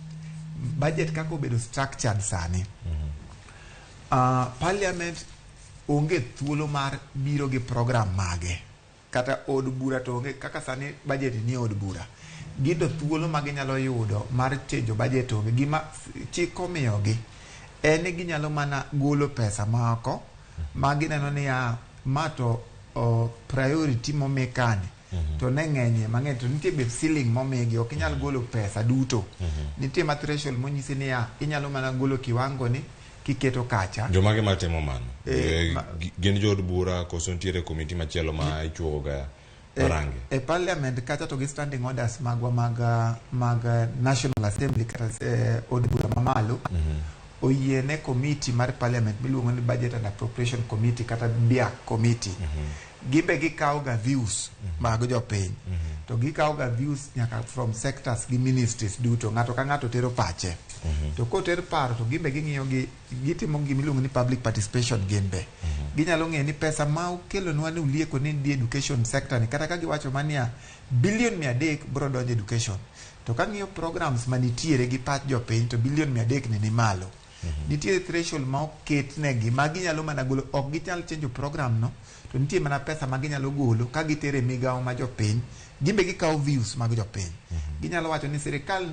budget kako obedo structured sani parliament onge thuolo mar biro gi program mage kata od bura to onge kaka sani budget ni od bura gido thuolo mage nyalo yudo mar change budget onge gima chik omiyogi en ginyalo mana golo pesa maoko magineno niya mato priority momekani to ne ng'enye mang'eny to nitie be ceiling momigi ok inyal golo pesa duto nitie ma threshold monyisi niya inyalo mana golo kiwango ni kiketo kacha jomage matimo mano gin jood bura koso ntiere komiti machielo ma ichuogoga parange e parliament kacha to gi standing orders magwa mag National Assembly kata od bura mamalo oyiene committee mar parliament miluongo ni Budget and Appropriation Committee kata BAC committee gibe gikawo ga views mag jopiny to gikawo ga views nyaka from sectors gi ministries duto ng'ato ka ng'ato tero pache to koter paro to gibe ging'iyo gitimo gimiluongo ni public participation gimbe ginyalo ng'e ni pesa ma okelonwa ni ulieko ni di education sector ni kata ka giwacho mania bilion 300 bro donjo education to ka ng'iyo programs manitiere gi pach jopiny to bilion 300 ni malo nitiere threshold ma oketnegi ma ginyalo mana golo ok ginyal change program no to nitie mana pesa ma ginyalo golo ka gitere migawo ma jopiny gimbe gikawo views mag jopiny ginyalo wacho ni sirikal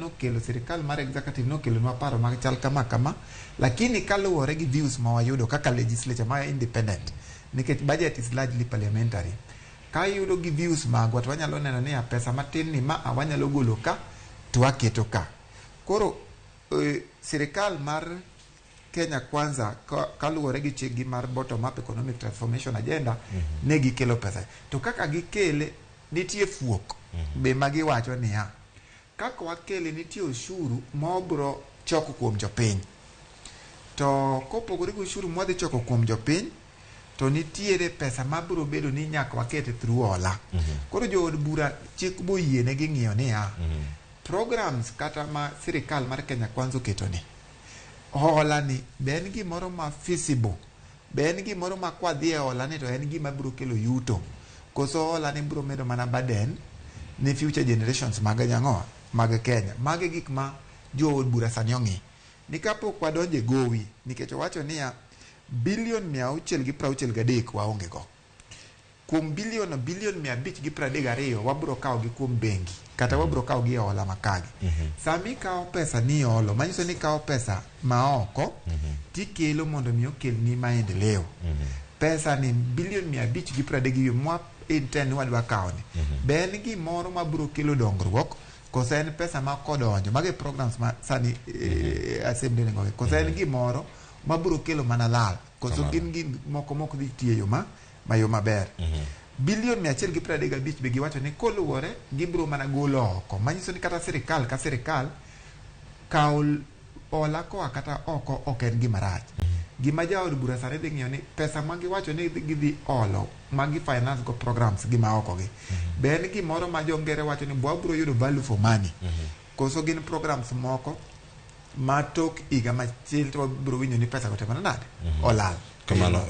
mar executive nokelo nwa paro mag chal kama lakini kaluwore gi views ma wayudo kaka legislature ma independent nikech budget is largely parliamentary ka yudo gi views magwa to wanyalo neno ni pesa matin ni ma wanyalo golo ka to waketo ka koro sirikal mar Kenya Kwanza kaluwore gi chigi mar bottom up economic transformation agenda ne gikelo pesa to kaka gikele nitie fuok be magiwacho niya kaka wakele nitie ushuru ma obro choko kuom jopiny to kopogore gi ushuru ma dhi choko kuom jopiny to nitiere pesa ma biro bedo ni nyaka wakete through hola koro jood bura chik boyiene gi ng'iyo niya programs kata ma sirikal mar Kenya Kwanza oketo ni hola ni be en gimoro ma feasible be en gimoro ma kwa dhi e hola ni to en gima biro kelo yuto koso hola ni biro medo mana burden ni future generations mag Kenya mage gik ma jood bura sani ong'i ni kapok wadonje gowi nikech owacho niya bilion 663 waonge go kuom bilion 532 wabro kawo gi kuom bengi kata wabro kawo gi hola makagi sami kawo pesa ni holo manyiso ni kawo pesa maoko tikelo mondo mi okel ni maendeleo pesa ni bilion 532 mwa intend wadwa kawo ni be en gimoro mabro kelo dongruok koso en pesa ma kodonjo mage programs ma sani assembly ngoge koso en gimoro mabro kelo mana lal koso gin moko dhi tiyo mayo maber bilion 135 be giwacho ni koluwore gibro mana golo oko manyiso ni kata sirikal kawo hola koa kata oko ok en gima rach gima jaod bura sani dhi ng'iyo ni pesa ma giwacho ni gidhi olo ma gi finance go programs gima oko gi be en gimoro ma jongere wacho ni bro yudo value for money koso gin programs moko ma tok iga machiel to bro winjo ni pesa go te mana nade olal kamano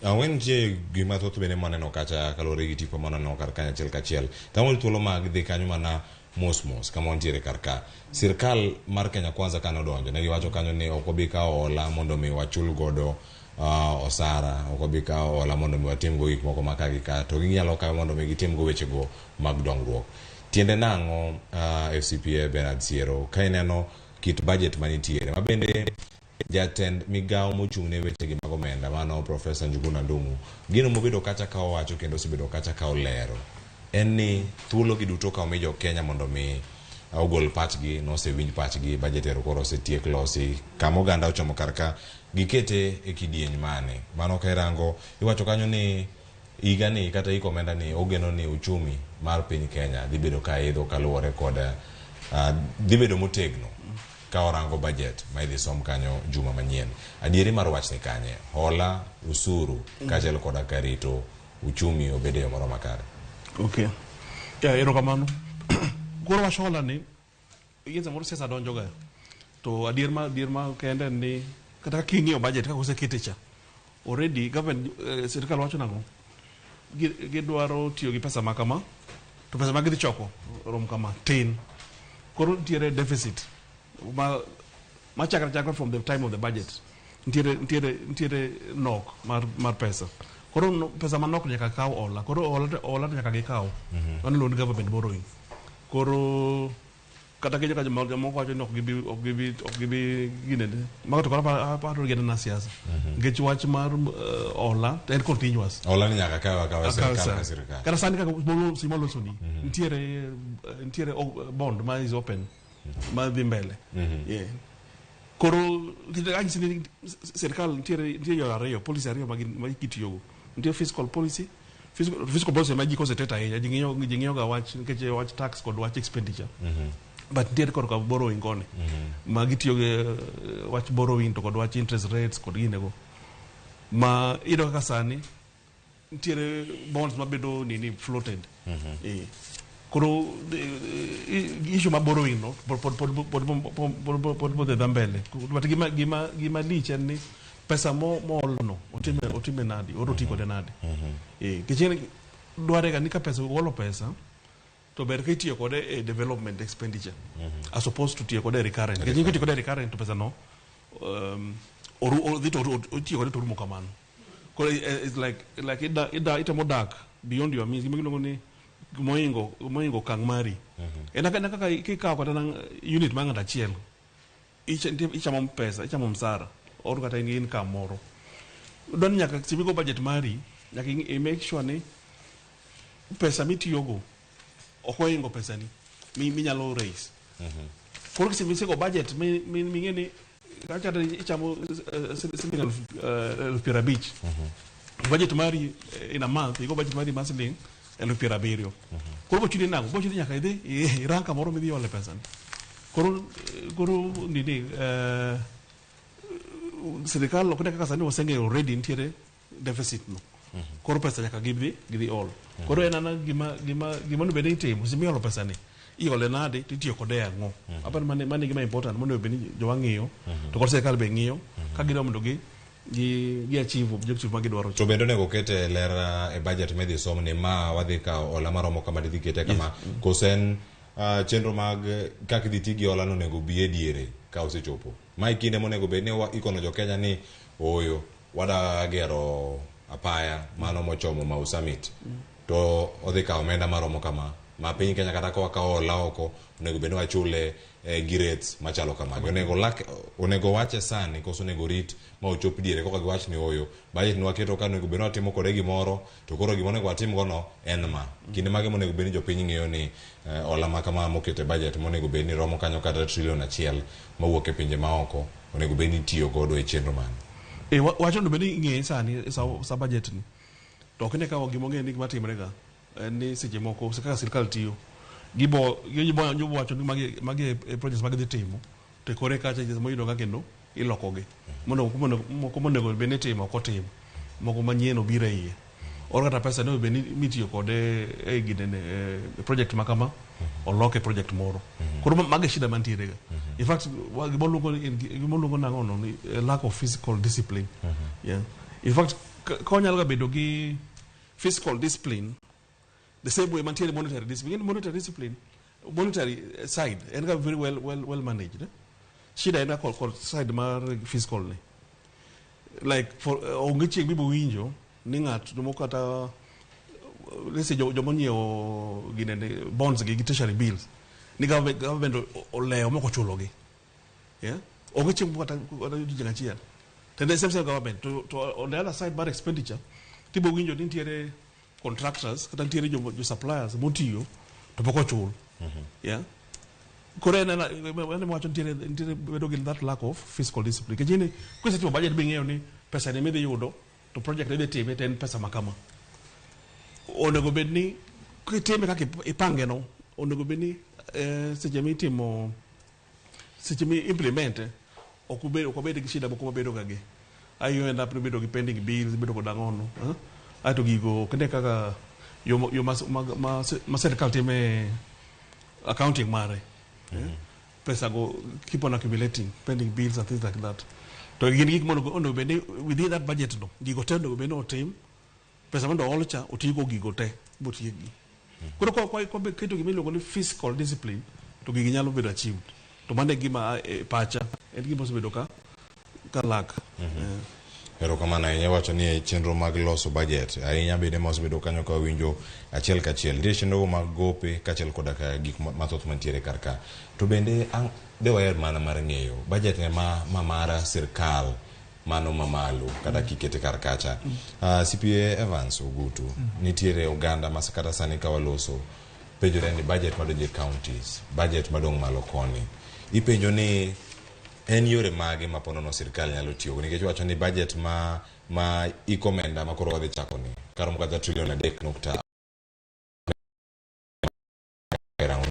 awen je gima thoth bende maneno kacha kalore gi tipo maneno kar kanya kachiel tamo thuolo mag dhi kanyo mana mos kama ontiere karka sirkal mar Kenya Kwanza kano donjo ne giwacho kanyo ni ok obi kawo hola mondo mi wachul godo osara ok obi kawo hola mondo mi watim go gik moko makagi ka to ginyalo kawo mondo mi gitim go weche go mag dongruok tiende nang'o FCPA Bernard Siero ka ineno kit budget manitiere mabende jatend migawo mochung'ne wechegi mag omenda mano Profesa Njuguna Ndung'u gino mobedo kacha ka owacho kendo osebedo kacha ka olero en ni thuolo gi duto ka omijo Kenya mondo mi ogol pachgi nosewinj pachgi bajetero koro osetiek losi kama oganda ochomo karka gikete e kidieny mane mano ka irango iwacho kanyo ni higa ni kata iko omenda ni ogeno ni uchumi mar piny Kenya dhi bedo ka idho kaluwore kod dhi bedo motegno ka orango budget ma idhi som kanyo juma manyien adieri mar wach ni kanye hola usuru kachel koda karito uchumi obede yo moro makare okay erokamano koro wach hola ni yenza moro siasa donjo ga to adier ma kende ni kata king'iyo budget ka osekete cha already government sirkal wacho nango gidwaro tiyo gi pesa makama to pesa magidhi choko rom kama tin koro tiere deficit ma chakra from the time of the budget ntiere nok mar pesa koro pesa manok nyaka kaw hola koro hola nyaka gi kaw on loan government borrowing koro kata ke joka jomoko wacho ni ok gibi gine ma to kora pa to gena na siasa ngech wach mar ola en continuous ola ni nyaka kawa serikal kata sani ka bolo simo Loso ni ntiere bond ma is open ma dhi mbele yeah koro kitaka sini serikal ntiere yo ariyo policy ariyo ma kitiyo ntiere fiscal policy ma jiko seteta ya jingiyo ga wach keche wach tax kod wach expenditure but ntiere kod ka borrowing kone ma gitiyo wach borrowing to kod wach interest rates kod ginego ma ido kaka sani ntiere bonds ma bedo nini floated koro issue ma borrowing no pod the mbele but gima lich en ni pesa mo no otime nadi oro tiko de nadi kichene dware ga nika pesa wolo pesa to ber ke tiyo kode e development expenditure as opposed to tiyo kode recurrent kichene tiyo kode recurrent to pesa no oru tiyo kode to rumo kamano koro it's like ita mo dark beyond your means gimino ni moingo kang mari ena kaka kikaw kata nang unit manga achiel ichamo pesa ichamo msara or kata income moro don nyaka simigo budget mari nyaka i make sure ni pesa mitiyogo okoingo pesa ni minyalo raise koro kisemisego budget mingeni kata ichamo siling 50 budget mari in a month igo budget mari masling 70,000 koro bochuni nango bochuni nyaka idhi ranka moro midhi ole pesa koro nini serikal okne kaka sani wasenge already ntiere deficit no koro pesa nyaka gidhi all koro enana gima nobede itimo simi olo pesa ni iole nade titiyo kode ang'o apani mane gima important mondo beni jowa ng'iyo to kod serikal be ng'iyo ka gidwa mondo gi achieve objective ma gidwaro to bende nego kete lera e budget medhi som ni ma wadhi ka ola maromo kama dhi kete kama kosen chenro mag kaka dhi tigi ola no nego bi ediere ka osechopo mai kinde monego bed ni ikono jo Kenya ni oyo wada gero apaya mano mochomo ma summit to odhi ka omenda maromo kama ma piny Kenya kata ka ola oko onego bed ni wachule girets machalo kamago onego wache sani koso onego rit ma ochop diere koka giwach ni oyo budget ni waketo ka onego bed ni watimo kode gimoro to koro gima onego watim gono en ma kinde mage monego bed ni jopiny ng'eyo ni ola ma kama mokete budget monego bed ni romo kanyo kata $1 trillion mawuok e pinje maoko onego bed ni tiyo godo e chenro mano wacho no bed ni ng'eye sani sa budget ni to kinde ka gima ng'e ni gima timre ga ni seche moko kaka sirikal tiyo gibo wacho ni magi projects magi dhi timo to kore kacha moyudo ga kendo ilokogi mondo bed ni timo kotimo moko manyien obiro iye or kata pesa no bed ni mitiyo kode e gidene project makama oloke project moro koro magi shida mantiere ga in fact gimoluongo nang'o no lack of fiscal discipline yeah in fact konyalo ga bedo gi fiscal discipline the same way mantiere monetary discipline monetary side and very well managed shida ena called side mar fiscal ni like for onge chieng bibo winjo ni ng'at no kata lese jomonyiewo ginende bonds gi treasury bills ni government oleo moko chulogi yeah onge chieng kata jinga chiel tende same government to on the other side bar expenditure tibo winjo ni ntiere contractors kata ntiere jo suppliers motiyo to poko chul yeah kore na wacho ntiere bedo gi that lack of fiscal discipline kejini kwese timo budget bing'eyo ni pesa ne midhi yudo to project ne time ten pesa makama onego bed ni kitime kaka ipange no onego bed ni seche mi implement okobed gi shida moko mabedo gage ayo end up bedo gi pending bills bedo kod ang'ono ato gigo kende kaka yo ma serikal time accounting mare pesa go keep on accumulating pending bills and things like that to gin gik mondo bende within that budget no gigo te no bende otim pesa mondo olcha otigo gigo te botiegi koro ko keto gimiluongo ni fiscal discipline to gigi nyalo bedo achieved to mane gima pacha en gima osebedo ka lak Pero kamana ahinya wacho ni chenro mag loso budget ahinya bende mosebedo kanyo ka winjo achiel kachiel ndiye chenro mag gope kachiel koda ka gik mathoth mantiere karka. To bende de waer mana mar ng'eyo budget ne mara sirkal mano mamalo kata kikete karkacha. CPA Evans Ogutu nitiere Uganda masakata sani ka waloso penjore ni budget madonje counties, budget madong malo koni. Ipenjo ni en yore mage ma ponono sirkal nyalo tiyo nikech wacho ni budget ma ikomenda ma koro wadhi chako ni karom kata trillion 3.0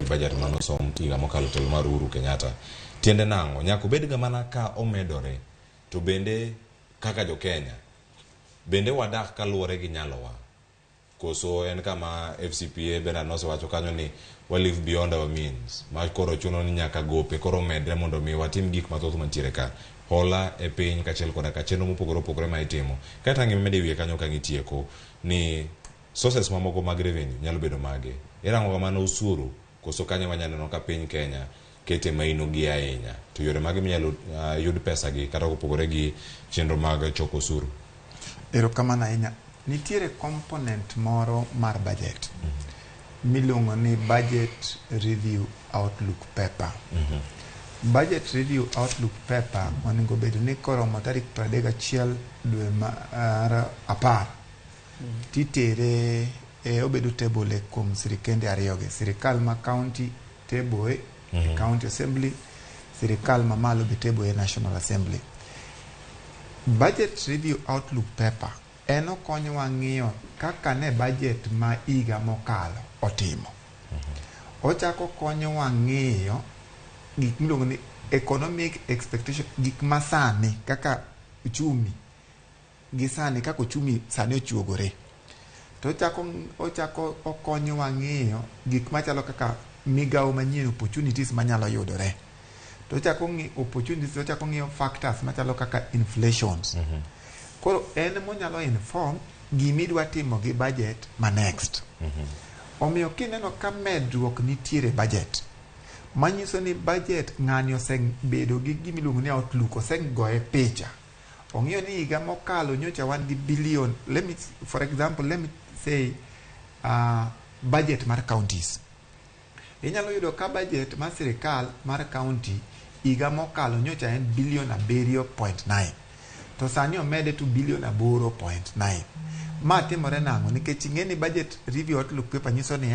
budget mano som tiga mokalo telo mar Uhuru Kenyatta. Tiende nango nyako bed ga mana ka omedore to bende kaka jo Kenya bende wadak kaluore gi nyalowa koso en kama FCPA bena nose wacho kanyo ni we live beyond our means ma koro chuno ni nyaka gope koro medre mondo mi watim gik mathoth mantiere ka hola e piny kachiel koda ka chenro mopogore ma itimo kata ng'ime mede wiye kanyo ka ng'itieko ni sources mamoko mag revenue nyalo bedo mage irango kamano usuru koso kanyo manyalo ka piny Kenya kete maino gi ahinya to yore mage minyalo yud pesa gi kata kopogore gi chenro mag choko usuru. Erokamano ahinya. Nitiere component moro mar budget miluongo ni budget review outlook paper. Budget review outlook paper onego bed ni koromo tarik 31 dwe mar 10 titere obedo table kuom sirikende ariyoge, sirikal ma county table county assembly, sirikal ma malo be table national assembly. Budget review outlook paper eno konyowa ng'iyo kaka ne budget ma higa mokalo otimo. Ochako konyowa ng'iyo gik miluongo ni economic expectation, gik masani kaka uchumi gi sani kaka uchumi sani ochuogore. To ochako okonyowa ng'iyo gik machalo kaka migawo manyien, opportunities manyalo yudore. To ochako ng'iyo opportunities, ochako ng'iyo factors machalo kaka inflations. Koro en monyalo inform gimidwa timo gi budget ma next. Omiyo kineno ka medruok nitiere budget manyiso ni budget ng'ani osebedo gi gimiluongo ni outlook, osegoye picha. Ong'iyo ni higa mokalo nyocha wan gi billion, for example, let me say budget mar counties. Inyalo yudo ka budget mar sirikal mar county higa mokalo nyocha en billion 7.9. To sani omede to billion 8.9. Ma timore nango nikech ing'eni budget review outlook paper nyiso ni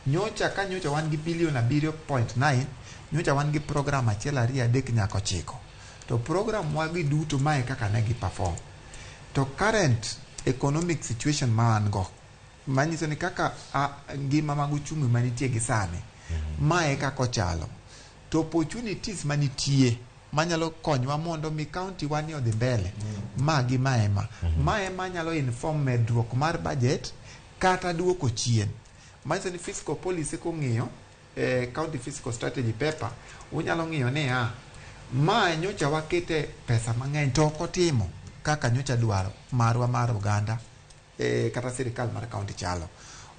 nyocha wan gi billion 7.9, nyocha wan gi program achiel 2 3 nyaka 9. To program wagi duto mae kaka ne gi perform. To current economic situation ma an go manyiso ni kaka ngima mag uchumi manitie gi sani mae kaka ochalo. To opportunities manitie manyalo konyowa mondo mi county wani odhi mbele magi maema nyalo inform medruok mar budget kata duoko chien. Manyiso ni fiscal policy kong'iyo county fiscal strategy paper unyalo ng'iyo ni ma nyocha wakete pesa mang'eny to ok otimo kaka nyocha dwaro marwa mar Uganda kata sirikal mar county chalo.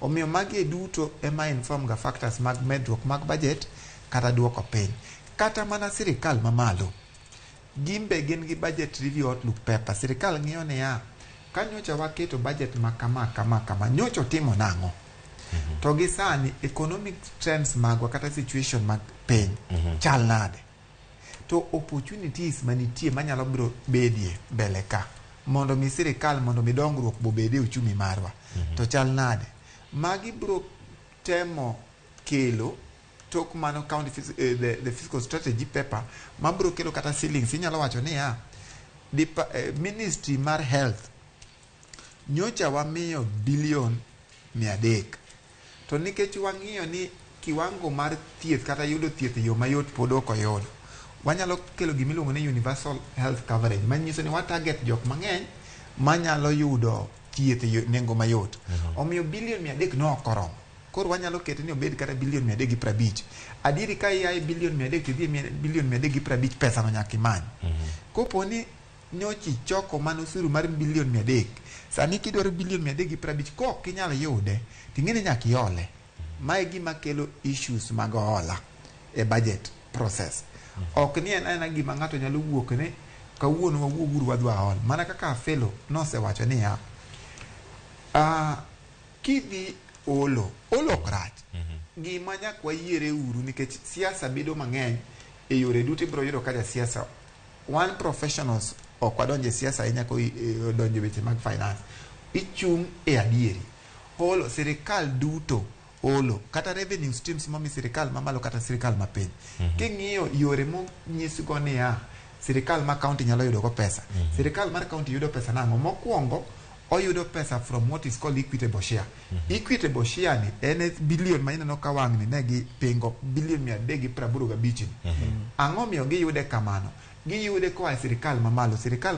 Omiyo magi duto ema inform ga factors mag medruok mag budget kata duoko piny. Kata mana sirikal mamalo gimbe gin gi budget review outlook paper. Sirikal ng'iyo ni ka nyocha waketo budget ma kama nyocha timo nang'o. To gi sani economic trends magwa kata situation mag piny chal nade. To opportunities manitie manyalo biro bedie mbele ka mondo mi sirikal mondo mi dongruok bobede uchumi marwa to chal nade. Magi biro temo kelo tok mano county the fiscal strategy paper mabro kelo kata ceilings. Inyalo wacho ni ministry mar health nyocha wamiyo billion 300 to nikech wang'iyo ni kiwango mar thieth kata yudo thieth yo mayot pod ok oyud, wanyalo kelo gimiluongo ni universal health coverage manyiso ni target jok mang'eny manyalo yudo thieth nengo mayot. Omiyo billion 300 no okoromo. Koro wanyalo keto ni obed kata billion 350. Adieri ka iaye billion 300 to dhi billion 350 pesa no nyaka imany. Kopo ni nyochi choko manusuru mar billion 300 sani kidwaro billion 350 ko kinyalo yude ting'eni nyaka iole. Mae gima kelo issues mag hola e budget process. Ok ni en gima ng'ato nyalo wuok ne kawuono wawuoguru wadwa hol mana kaka felo nosewacho niya kidhi olo ok rach gima nyaka wayiere uru nikech siasa bedo mang'eny e yore duto ibiro yudo ka siasa one professionals ok wadonje siasa ahinya ko donjo weche mag finance ichung' e adieri holo sirikal duto olo kata revenue streams mami sirikal mamalo kata sirikal mapiny king'iyo yore monyisgo niya sirikal ma county nyalo yudo go pesa sirikal mar county yudo pesa nang'o mokwongo oyudo pesa from what is called equitable share equitable share ni en billion ma ineno ka wang' ni ne gi pingo billion 385 ang'o miyo giyude kamano giyude koa sirikal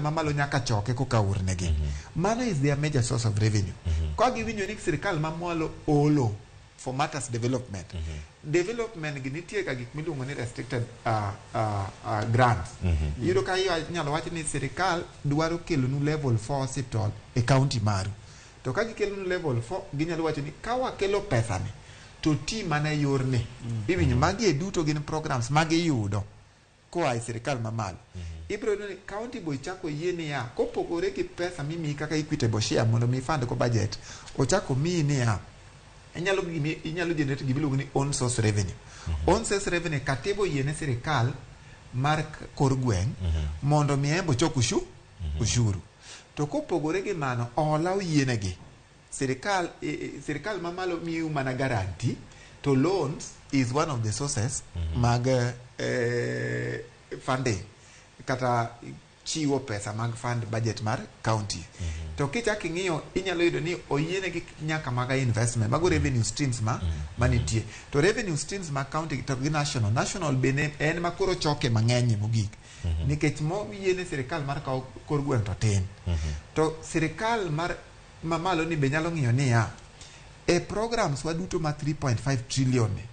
mamalo nyaka choke koka urnegi mano is their major source of revenue kwa giwinjo ni sirikal mamalo olo for matters development development gi nitie ka gik miluongo ni restricted grants yudo ka hiyo nyalo wacho ni sirikal dwaro kelonu level 4 hospital e county maru to ka gikelonu level 4 ginyalo wacho ni ka wakelo pesa ni to ti mana yorne iwinjo magi e duto gin programs magi yudo koa e sirikal mamalo ibiro ni county boy chako yiene ya kopogore gi pesa mimi kaka equitable share mondo mi fund ko budget o chako mi ni ya inyalo generate gibiluongo ni own source revenue own source revenue katebo yiene sirikal mar kor gweng mondo mi embo chok ushuru to kopogore gi mano ola oyienegi sirikal mamalo miu mana guarantee to loans is one of the sources mag funding kata chiwo pesa mag fund budget mar county to kichak ing'iyo inyalo yudo ni oyienegi nyaka maga investment mago revenue streams manitie to revenue streams ma county to gi national bene en makoro choke mang'eny mogik nikech moyiene sirikal mar kor gweng' to tin to sirikal mar mamalo ni be nyalo ng'iyo niya e programs waduto ma 3.5 trillion ni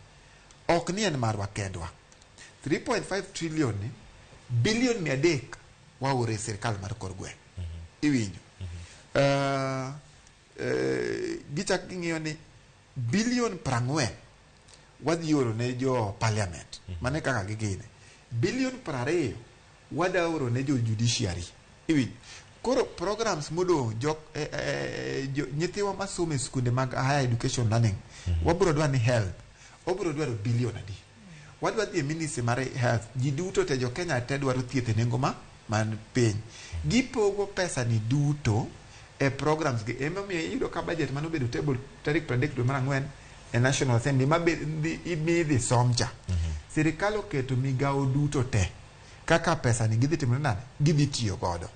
ok ni en marwa kendwa 3.5 trillion ni billion 300 waore sirikal mar kor gweng' iwinjo gichak ging'iyo ni billion 40 wadhi oro ne jo parliament mane kaka gigine billion 20 wada oro ne jo judiciary iwinjo koro programs modong nyithiwa masomo e skunde mag higher education learning wabro dwa ni health wabro dwaro billion adi wadwa dhi e ministry mar health ji duto te jo Kenya te dwaro thieth e nengo man piny gipogo pesa ni duto e programs gi emomiyo iyudo ka budget manobedo table tarik 30 dwe mar ang'wen e National Assembly imidhi somcha sirikal oketo migawo duto te kaka pesa ni gidhi timo nade gidhi tiyo godo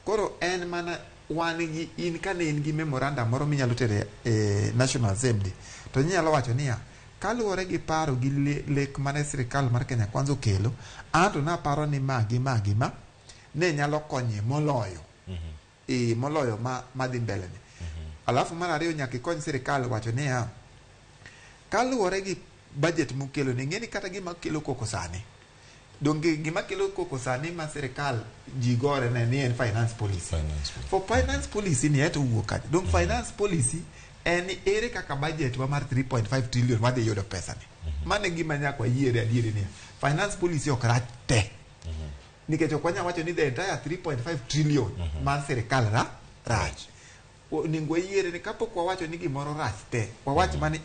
koro en mana wan gi in kane in gi memorandum moro minyalo tere e National Assembly to nyalo wacho niya kaluwore gi paro gi lek mane sirikal mar Kenya Kwanza okelo anto naparo ni magi ne nyalo konye moloyo moloyo madhi mbele ni alafu mar ariyo nyaka ikony sirikal wacho niya kaluwore gi budget mukelo ni ng'eni kata gima kelo koko sani donge gima kelo koko sani ma sirikal jigore ne ni en finance policy for finance policy ni eto wuok donc finance policy en ere kaka budget wa mar 3.5 trillion wadhi yudo pesa ni mane gima nyaka yiere adieri ni finance policy ok rach te nikech ok wanya wacho ni the entire 3.5 trillion mar sirikal rach ningo yiere ni kapok wawacho ni gimoro rach te wawach mani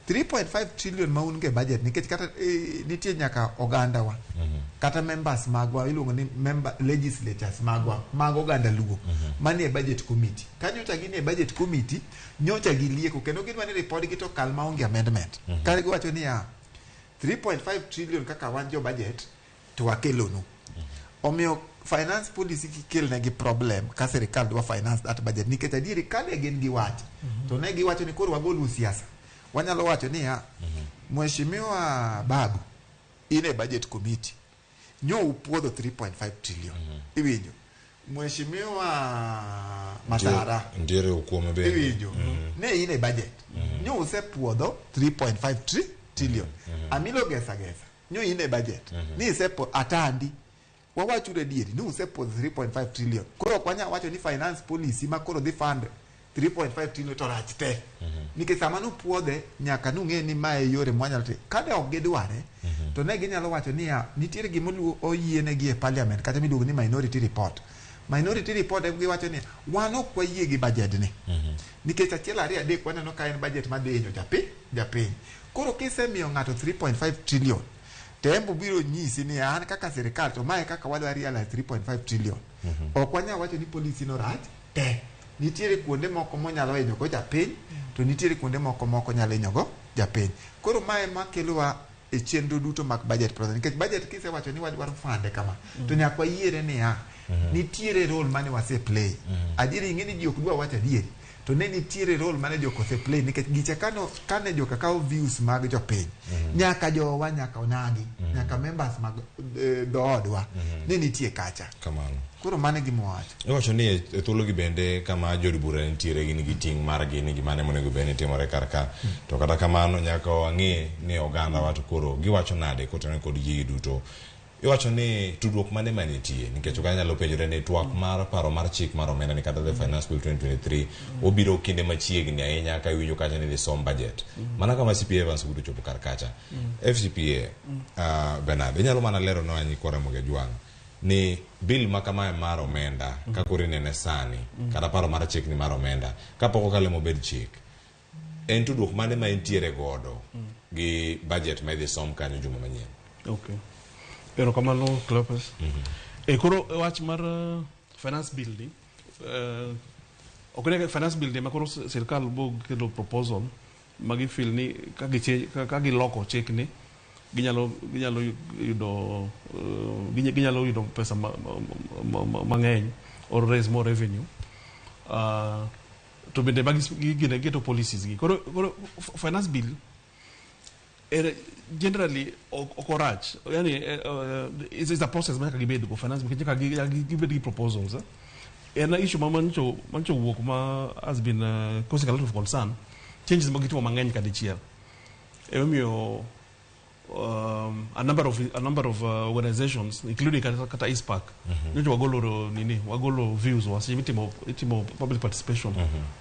3.5 trillion maunge budget nikech kata nitie nyaka oganda wa kata members magwa iluongo ni member legislatures magwa mag oganda luo manie budget committee kanyocha gini budget committee nyocha gilieko kendo ginwa ni report gi to kal maonge amendment kare giwacho ni 3.5 trillion kaka wan jo budget to wakelonu omiyo finance policy kikel negi problem ka sirikal dwa finance that budget nikech adieri kane gin gi wach to ne giwacho ni koro wagolu siasa wanyalo wacho ni mheshimiwa Babu ine budget committee nyo upuodho 3.5 trillion iwinjo mheshimiwa Masara ndiere ukuome be iwinjo ne ine budget nyo usepuodho 3.5 trillion amilo gesa nyo ine budget ni sepo atandi wawacho adieri ni usepuodho 3.5 trillion koro kwanya wacho ni finance policy makoro dhi fund 3.5 trillion to rach te nikech sama nupuodhe nyaka nung'e ni mae yore mwanyalo te kane ok gidware to ne ginyalo wacho ni nitiere gimoluo oyienegi e parliament kata miluongo ni minority report. Minority report en giwacho ni wan ok wayie gi budget ni nikech achiel ariyo adek waneno ka en budget madinyo japiny. Koro kisemiyo ng'ato 3.5 trillion to embo biro nyisi ni an kaka sirikal to mae kaka wadwa realize 3.5 trillion. Ok wanyal wacho ni policy no rach te. Nitiere kuonde moko monyalo hinyogo japiny to nitiere kuonde moko nyalo hinyogo japiny. Koro mae makelowa e chenro duto mag budget process nikech budget kisewacho ni wadwaro fande kama to nyaka wayiere ni nitiere role mane wase play. Adieri ing'e ni ji ok dwa wacho adieri to ne nitiere role mane jok ose play nikech giche kane joka kawo views mag jopiny nyaka jowa nyaka onagi nyaka members mag doodwa ne nitie kacha kamano. Koro mane gimowacho iwacho ni e thuolo gi bende kama jodi bura nitiere gini gi ting' margi ni gimane monego bed ni timore karka to kata kamano nyaka wang'e ni oganda wato koro giwacho nade kotenore kod gigi duto. Iwacho ni tudruok mane manitie nikech ok anyalo penjore ni twak mar paro mar chik mar omenda ni kata the finance bill 2023 obiro kinde machiegni ahinya ka iwinjo kacha ni som budget mana kama CPA Evans gudo chopo kar kacha FCPA Bernard inyalo mana lero no anyi kore moge juang ni bill makama mar omenda ka kore nene sani kata paro mar chik ni mar omenda kapoko kale mobed chik en tudruok mane ma entiere godo gi budget ma idhi som kanyo juma manyien. Okay. Pero kamano Cleopas. Koro wach mar finance bill ni okone finance bill ni makoro sirkal bo kelo proposal magi feel ni ka giloko chik ni ginyalo yudo pesa mang'eny or raise more revenue to bende magi geto policies gi koro finance bill generally okorach yani it's a process maka gibed go finance maka gibed proposals and issue mancho work ma has been causing a lot of concern changes magitimo mang'eny kadichiel emio a number of organizations including kata ISPAC nyo wagolo views itimo public participation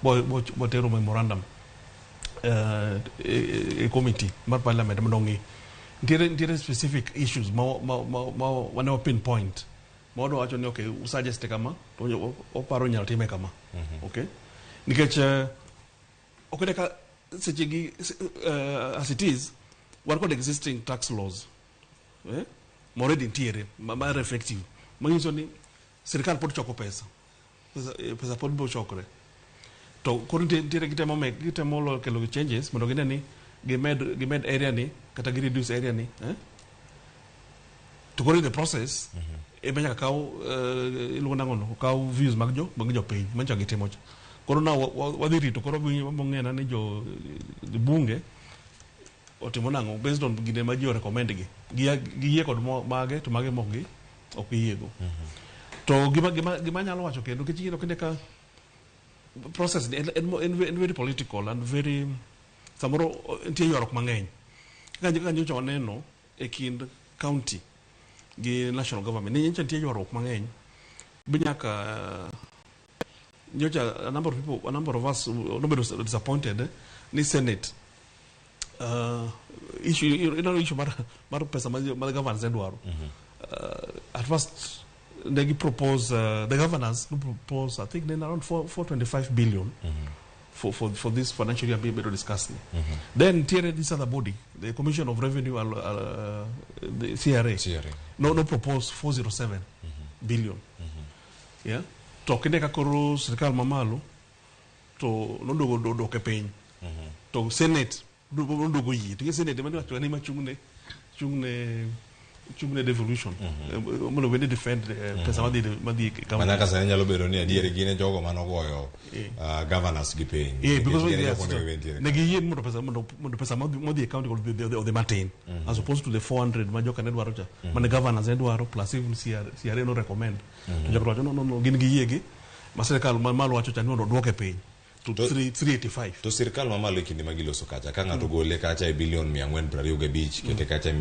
bo tero memorandum a committee mar parliament mondongi ntiere specific issues ma wane pinpoint modo wacho ni okay suggest kama to oparo nyalo time kama okay nikech okay ka sechegi as it is what called existing tax laws already ntiere ma effective mangiso ni serikal pod choko pesa pod bo chokre to kurunti ntiere gitemo lo kelo changes mondo gine ni gimed area ni kata gi reduce area ni to go in the process benya kaw ilugo nangono kaw views mag jo piny mancha gitemo koro na wadhi to koro mong'ena ni jo bunge otimo nango based on gine ma jo recommend gi yie kod mage to mage mokgi ok yiego to gima nyalo wacho kendo kichiro kinde ka process and very political and very samoro ntie yorok mang'eny ka nyocha waneno e kind county gi national government ni nyocha ntie yorok mang'eny binyaka nyocha a number of us nobody was disappointed ni senate issue mar pesa mar governors edwaro at first they propose the governors propose I think then around 425 billion for this financial year being discussed. Then this other body, the Commission of Revenue, the CRA. No propose 407 billion. Yeah. Talking to Kakoro Sirkal Mamalo to no do campaign to Senate do go yi to Senate the manu to anima chungne devolution mo when they defend pesa madi government ka sanya lo bedo ni adiere gine jogo manogoyo governors gi pay because negi yen mo pesa modi account of the maintain as opposed to the 400 majo kan edwaro cha man governors edwaro plus even CRA no recommend to jogo no gin gi yegi maserikal malo wacho cha ni no duoke piny to 385. To sirkal mamalo kinde magiloso kacha ka ng'ato gole kacha e bilion 425 kete kacha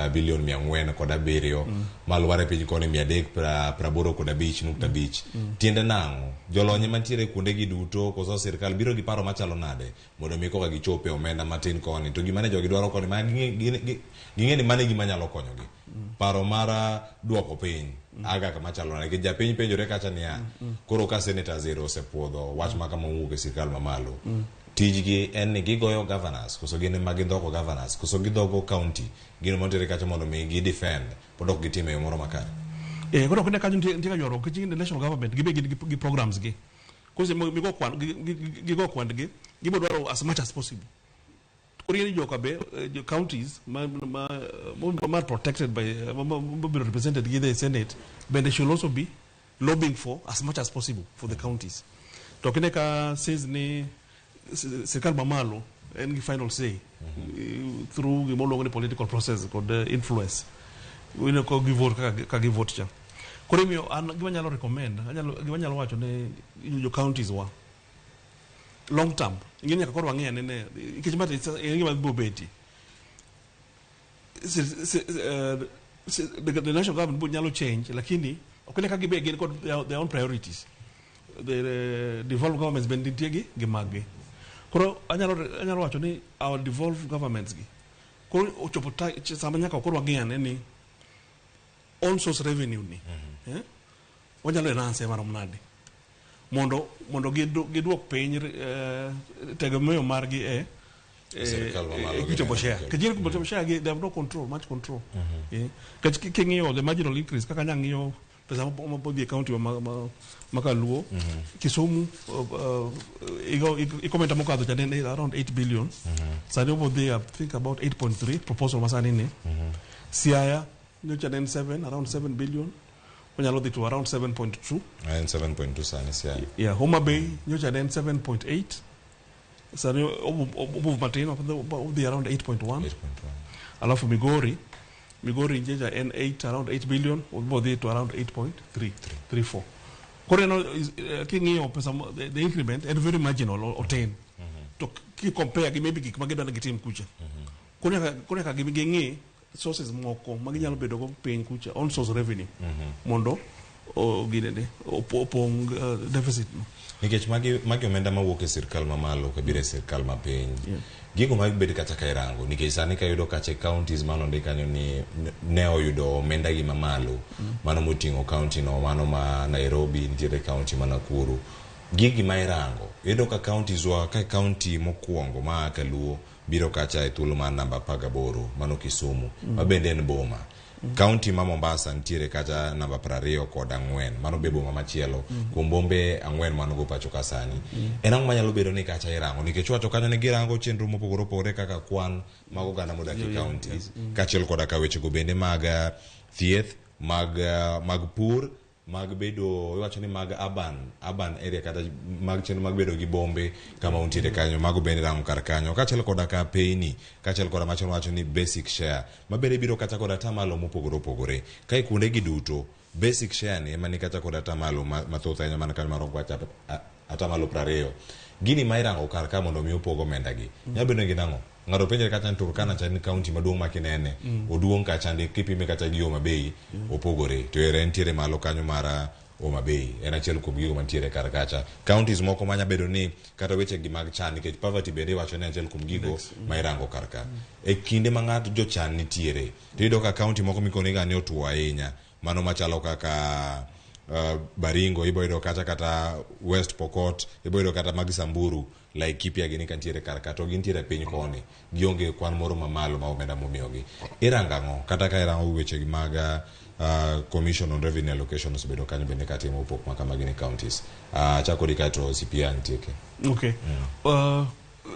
bilion 407 malware piny koni 385.5 tiende nang'o jolony mantiere kuonde gi duto koso sirkal biro gi paro machalo nade mondo mi koka gichope omenda matin koni to gimane jogi dwaro koni ma ging'e ni mane gima nyalo konyogi paro mara duoko piny aga kama chalo nade japiny penjore kacha niya koro ka senator zero osepuodho wach maka mowuok e sirkal mamalo tijgi en ni gigoyo governors koso gin ema gindhoko governors koso gidhogo county gino montere kacha mondo mi gi defend pod ok gitime yo moro makare koro kune kacho nitie ka yoro kiching the national government gibe gi programs gi koso migo gigo kwandgi gibo dwaro as much as possible koro yeni joka be counties ma protected by be represented in the Senate, but they should also be lobbying for as much as possible for the counties. Tokineka says ni sirkal mamalo any final say through the political process called influence. We know ko give vote ka give vote cha. Koro mi gimanyalo recommend gimanyalo wacho ne jo counties wa long term ingine nyaka koro wang'e ne ikechimata ingine mabobeti the national government would nyalo change lakini okene ka gibe gin got their own priorities the devolved governments benditiegi gimagi koro anyalo wacho ni our devolved governments gi koro ochopo sama nyaka koro wang'e ni on source revenue ni wanyalo enhance marom nade mondo giduok piny tegemeo margi equitable share kajiri equitable share they have no control much control king'iyo the marginal increase kaka nyang'iyo pesa mapodhi county makaluo Kisumu ikomenta mokadho chane around 8 billion sani opodhi I think about 8.3 proposal masani ni Siaya nyocha ne 7 around 7 billion wanyalo dhi to around 7.2 and 7.2 sani Siaya Homa Bay nyocha ne 7.8 sani obuv matin opodhi around 8.1 alafu Migori njeja n 8 around 8 billion opodhi to around 8.34 koro king'iyo pesa the increment and very marginal or 10 to ki compare gi maybe gik magidwa gitim kucha koro ka ging'i sources moko maginyalo bedo go piny kucha on source revenue mondo ginene opong deficit nikech magi omenda mawuok e sirkal mamalo kabire sirkal mapiny gigo magibed kata ka irango nikech sani kayudo kache counties manonde kanyo ni ne oyudo omenda gi mamalo mano moting'o county no mano ma Nairobi nitiere county ma Nakuru gigi ma irango yudo ka counties wa ka county mokwongo ma Kaluo biro kacha e thuolo mar namba 18 mano Kisumu mabende en boma county ma Mombasa nitiere kacha namba 24 mano be boma machielo kuom bombe 4 mano go pacho kasani en ang'o manyalo bedo ni kacha irango nikech wacho kanyo ne girango chenro mopogore opogore kaka kwan mag oganda modak e counties kachiel koda ka weche go bende mag thieth mag pur mag bedo wacho ni mag urban area kata mag chenro mag bedo gi bombe kama untiere kanyo mago bende rango kar kanyo kachiel koda ka payni kachiel koda machon wacho ni basic share mabende biro kata koda tamalo mopogore opogore kai kuonde gi duto basic share ni ema ni kata koda tamalo mathoth ahinya man kanyo marongo atamalo 20 gini ma irango kar ka mondo mi opogo omenda gi nyalo bedo gi nang'o ng'ato penjore kata ni Turkana cha ni county maduong' makinene oduong' kacha ndi kipime kata gi Homa Bay opogore to ere ntiere malo kanyo mara Homa Bay en achiel kuom gigo mantiere kar kacha counties moko manya bedo ni kata weche gi mag chan nikech poverty bende wacho ni achiel kuom gigo ma irango kar ka e kinde ma ng'ato jochan nitiere to iyudo ka county moko mikone ga ni otuo ahinya mano machalo kaka Baringo iboyudo kata West Pokot iboyudo kata mag Samburu Laikipia gini kantiere kar kato gintiere piny koni gionge kwan moro mamalo ma omenda momiogi irangango kata ka irango weche gi mag Commission on Revenue Allocations bedo kanyo bende katimo upok makama gini counties chako dikato CPA ntieke okay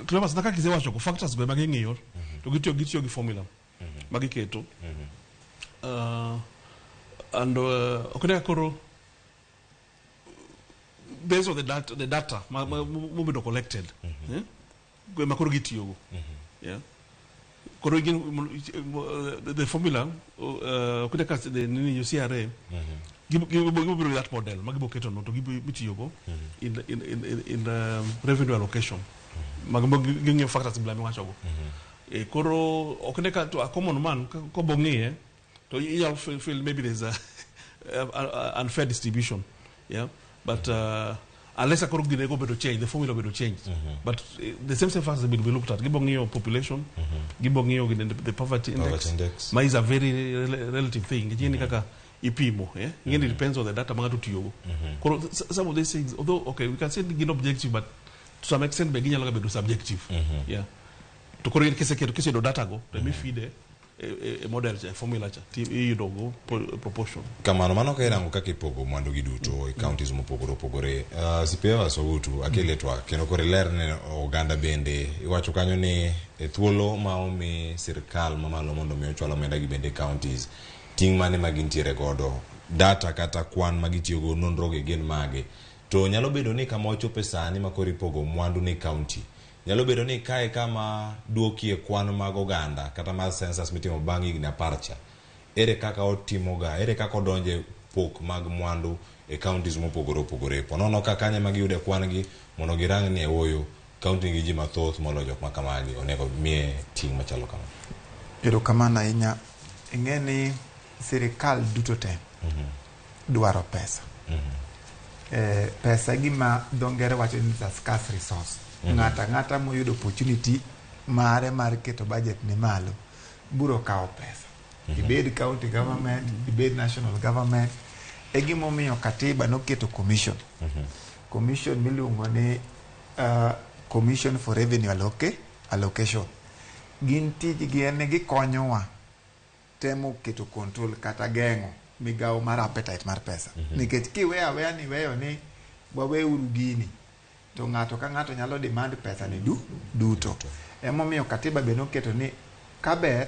Clever naka kize wacho ko factors be maging'iyo to gitiyo gi formula magiketo and okene koro based on the data mobedo collected makoro gitiyogo koro the formula okene ka the CRA Gibo that model, magibo keto no to gibo mitiyogo in the revenue allocation. Magibo giving factors blame wachogo. Koro okneka to a common man ko bongie to you feel maybe there's a unfair distribution, yeah, but unless a koro ginego beto change, the formula beto change. But the same factors will be looked at. Gibongio population, gibongio the poverty index. Ma is a very relative thing. Kaka ipimo, yeah. It depends on the data mangatu tiyogo. Some of these things, although okay, we can say gin objective, but to some extent beginya laga beto subjective, yeah. To correct kese do data go, let me feed a model a formula cha you dogo proportion. Kamano mano ka irango kaka ipogo mwandu gi duto e counties mopogore opogore. CPA so Ogutu akeletwa kendo kore ler ne oganda bende iwacho kanyo ni e thuolo ma omi sirkal mamalo mondo mi ochwalo omenda gi bende counties ting mane magintiere godo data kata kwan magitiyogo nonro gi gin mage to nyalo bedo ni kama ochope sani makori pogo mwandu ni county nyalo bedo ni kae kama duokie kwan mag oganda kata mar census mitimo bang' higni 10 cha ere kaka otimoga ere kaka odonje pok mag mwandu e counties mopogore opogore ponono ka kanye magiyude kwan gi mondo girang ni oyo county gi ji mathoth molo jok makamagi onego mie ting machalo kama erokamano ahinya ing'eni sirikal duto te dwaro pesa pesa gima dongere wacho ni it's a scarce resource ng'ata moyudo opportunity mare mar keto budget ni malo buro kao pesa ibed county government ibed national government e gimomiyo katiba noketo commission miluongo ni commission for revenue allocation gin tijgi en gikonyowa temo keto control kata geng'o migawo mar appetite mar pesa nikech kiwe aweya ni weyo ni waweuru gini to ng'ato ka ng'ato nyalo demand pesa ni duto emomiyo katiba be noketo ni kaber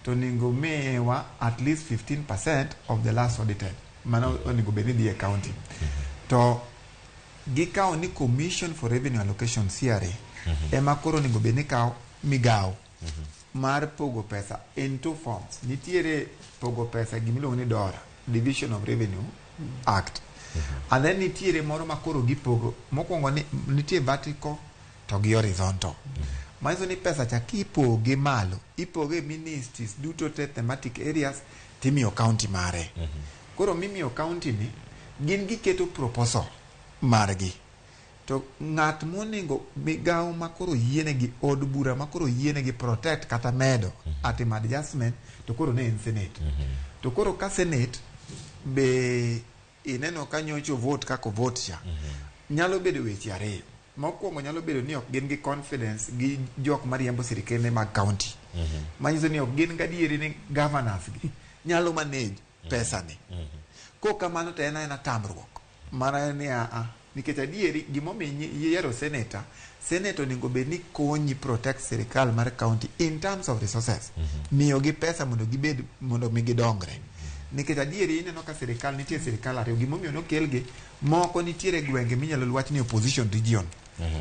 to ningo miwa at least 15% of the last audited mano onego beni di accounting to gikawo ni commission for revenue allocation CRA ema koro ningo beni kawo migawo mar pogo pesa in two forms nitiere pogo pesa gimiluongo ni DORA Division of Revenue Act and then nitiere moro makoro gipogo mokwongo ni nitie vertical to gi horizontal maiso ni pesa cha kipoge malo ipoge ministries duto te thematic areas timiyo county mare koro mimiyo county ni gin giketo proposal margi to ng'at monego migawo makoro yiene gi od bura makoro yiene gi protect kata medo atim adjustment to koro ne en senate to koro ka senate be ineno kanyocho vote kako vote cha nyalo bedo weche ariyo mokwongo nyalo bedo ni ok gin gi confidence gi jok mariembo sirikende mag county manyiso ni ok gin gadieri ni governors gi nyalo manage pesa ni ko kamano to en tamruok mara ni nikech adieri gimomiyo yiero senator onego bed ni konyi protect sirikal mar county in terms of resources miyo gi pesa mondo mi gidongre nikech adieri ineno ka sirikal nitie sirikal ariyo gimomiyo nokelgi moko nitiere gwenge minyalo lwach ni opposition region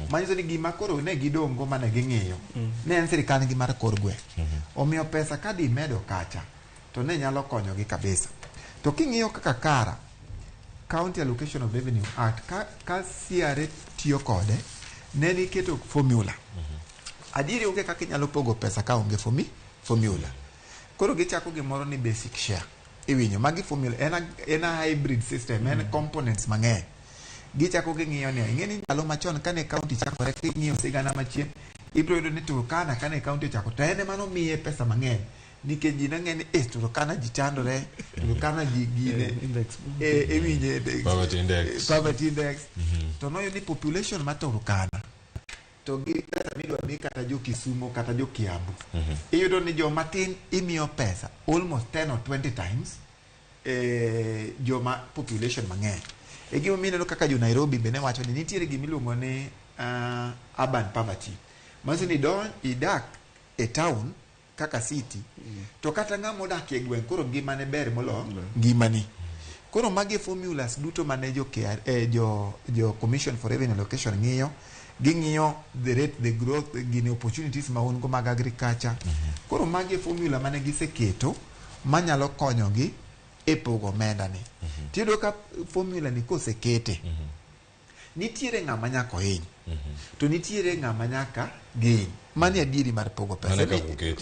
manyiso ni gima koro ne gidongo mane ging'iyo ne en sirikal gi mar kor gweng omiyo pesa ka di medo kacha to ne nyalo konyogi kabisa to king'iyo kaka kara County Allocation of Revenue Act ka CRA tiyo kode ne niketo formula adieri onge kaka inyalo pogo pesa ka onge formula koro gichako gimoro ni basic share iwinyo magi formula en a hybrid system en components mang'eny gichako ging'iyo ni ing'eni ndalo machon kane county chakore king'iyo sigana machien ibro yudo ni Turkana kane county chako to en mano miye pesa mang'eny nikech ji nang'eni Turkana ji chandore Turkana ji gine ewinje poverty index to noyudo ni population ma Turkana to gi pesa midwa mi kata jo Kisumo kata jo Kiambu iyudo ni jo matin imiyo pesa almost 10 or 20 times jo ma population mang'eny e gimo mineno kaka jo Nairobi bene wacho ni nitiere gimiluongo ni urban poverty maso ni idak e town kaka city to kata ng'ama odak e gweng koro ngimane ber molo ngimani koro magi formulas duto mane jo Commission for Revenue Allocation ng'iyo ging'iyo the rate the growth gine opportunities ma un go mag agriculture koro magi formula mane giseketo manyalo konyogi e pogo omenda ni. Tiyudo ka formula ni kosekete. Nitiere ng'ama nyaka ohiny. To nitiere ng'ama nyaka geny. Mani adieri mar pogo pesa.